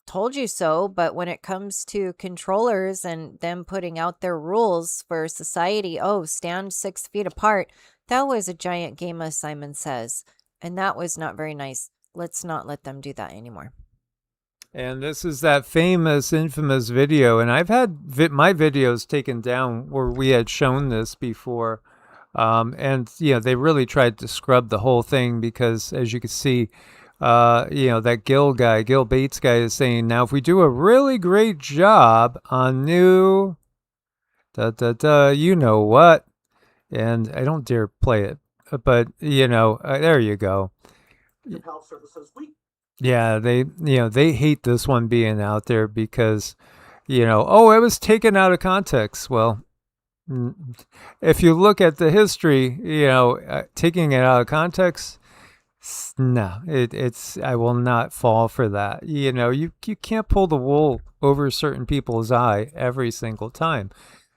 told you so, but when it comes to controllers and them putting out their rules for society, stand 6 feet apart, that was a giant game, as Simon says, and that was not very nice. Let's not let them do that anymore. And this is that famous, infamous video, and I've had my videos taken down where we had shown this before, and they really tried to scrub the whole thing because, as you can see, that Gil Bates guy is saying, now if we do a really great job on new you know what, and I don't dare play it, but there you go. Health Services Week. Yeah, they hate this one being out there because it was taken out of context. Well, if you look at the history, taking it out of context No, it's I will not fall for that. You can't pull the wool over certain people's eye every single time.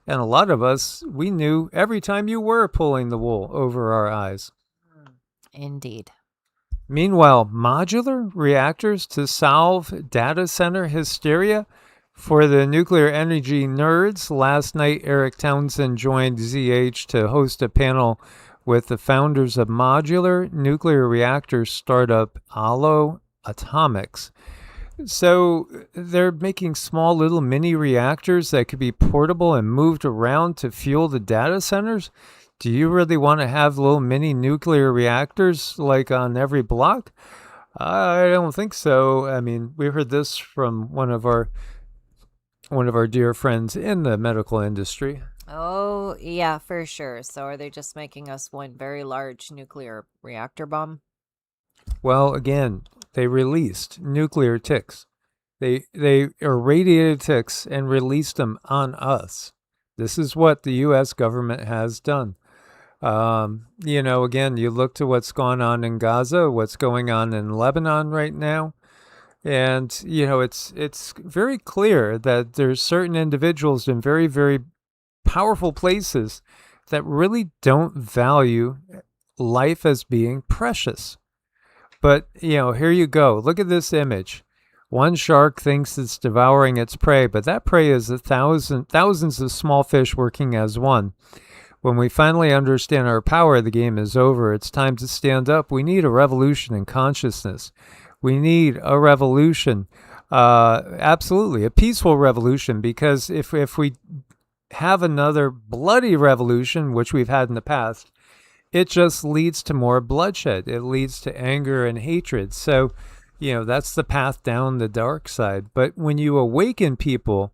And a lot of us, we knew every time you were pulling the wool over our eyes. Indeed. Meanwhile, modular reactors to solve data center hysteria? For the nuclear energy nerds, last night Eric Townsend joined ZH to host a panel with the founders of modular nuclear reactor startup Allo Atomics. So they're making small little mini reactors that could be portable and moved around to fuel the data centers. Do you really want to have little mini nuclear reactors like on every block? I don't think so. I mean, we heard this from one of our dear friends in the medical industry. Oh, yeah, for sure. So are they just making us one very large nuclear reactor bomb? Well, again, they released nuclear ticks. They irradiated ticks and released them on us. This is what the U.S. government has done. Again, you look to what's going on in Gaza, what's going on in Lebanon right now, and it's very clear that there's certain individuals in very, very powerful places that really don't value life as being precious. But, here you go. Look at this image. One shark thinks it's devouring its prey, but that prey is thousands of small fish working as one. When we finally understand our power, the game is over. It's time to stand up. We need a revolution in consciousness. We need a revolution, absolutely, a peaceful revolution, because if we have another bloody revolution, which we've had in the past, it just leads to more bloodshed. It leads to anger and hatred. So, that's the path down the dark side. But when you awaken people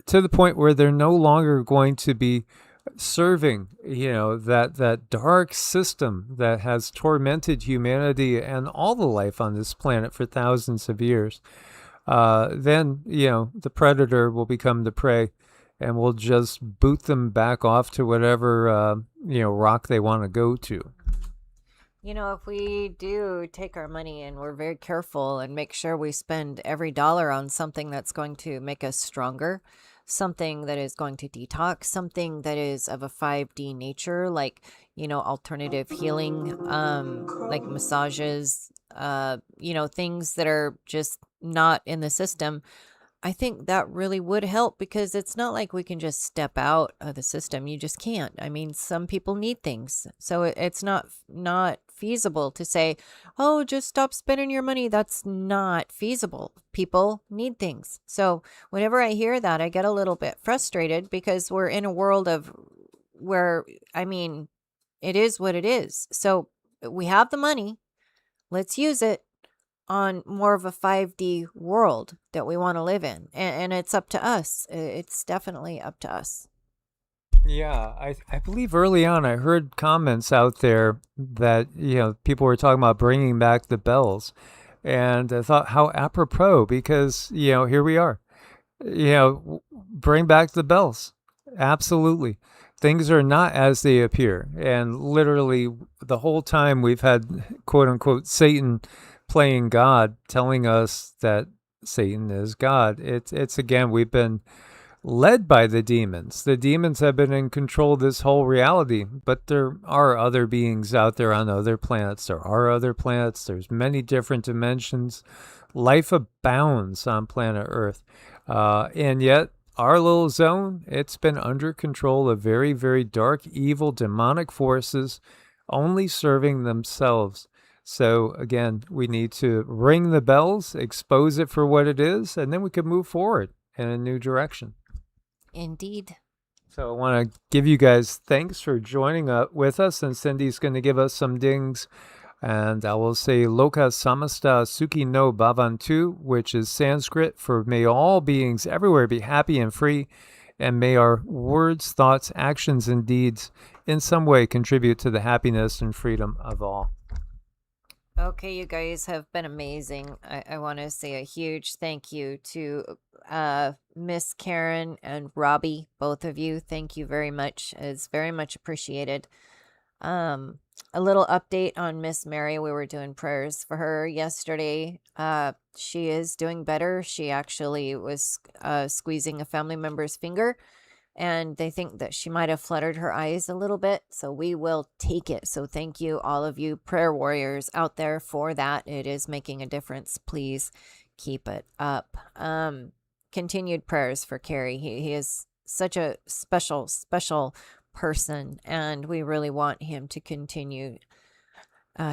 to the point where they're no longer going to be serving, that dark system that has tormented humanity and all the life on this planet for thousands of years, then, the predator will become the prey, and we'll just boot them back off to whatever, rock they want to go to. If we do take our money and we're very careful and make sure we spend every dollar on something that's going to make us stronger, something that is going to detox, something that is of a 5D nature, like, alternative healing, like massages, things that are just not in the system, I think that really would help, because it's not like we can just step out of the system. You just can't. I mean, some people need things. So it's not feasible to say, "Oh, just stop spending your money." That's not feasible. People need things. So whenever I hear that, I get a little bit frustrated, because we're in a world of where, I mean, it is what it is. So we have the money. Let's use it on more of a 5D world that we want to live in. And it's up to us. It's definitely up to us. Yeah, I believe early on I heard comments out there that, people were talking about bringing back the bells. And I thought, how apropos, because, here we are. Bring back the bells. Absolutely. Things are not as they appear. And literally the whole time we've had, quote unquote, Satan playing God, telling us that Satan is God. It's again, we've been led by the demons. The demons have been in control of this whole reality, but there are other beings out there on other planets. There are other planets. There's many different dimensions. Life abounds on planet Earth. And yet, our little zone, it's been under control of very, very dark, evil, demonic forces, only serving themselves. So again, we need to ring the bells, expose it for what it is, and then we can move forward in a new direction. Indeed. So I want to give you guys thanks for joining up with us, and Cindy's going to give us some dings. And I will say Loka Samasta Sukhi no Bhavantu, which is Sanskrit for may all beings everywhere be happy and free, and may our words, thoughts, actions, and deeds in some way contribute to the happiness and freedom of all. Okay, you guys have been amazing. I want to say a huge thank you to Miss Karen and Robbie, both of you. Thank you very much. It's very much appreciated. A little update on Miss Mary. We were doing prayers for her yesterday. She is doing better. She actually was squeezing a family member's finger, and they think that she might have fluttered her eyes a little bit. So we will take it. So thank you, all of you prayer warriors out there, for that. It is making a difference. Please keep it up. Continued prayers for Carrie. He is such a special person, and we really want him to continue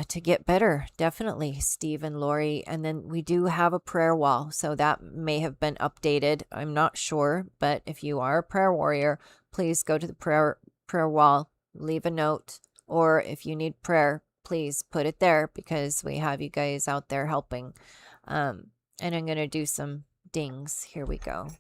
to get better. Definitely, Steve and Lori. And then we do have a prayer wall, so that may have been updated. I'm not sure, but if you are a prayer warrior, please go to the prayer wall, leave a note, or if you need prayer, please put it there, because we have you guys out there helping. And I'm going to do some dings. Here we go.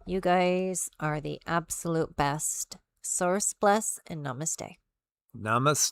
You guys are the absolute best. Source bless and namaste. Namaste.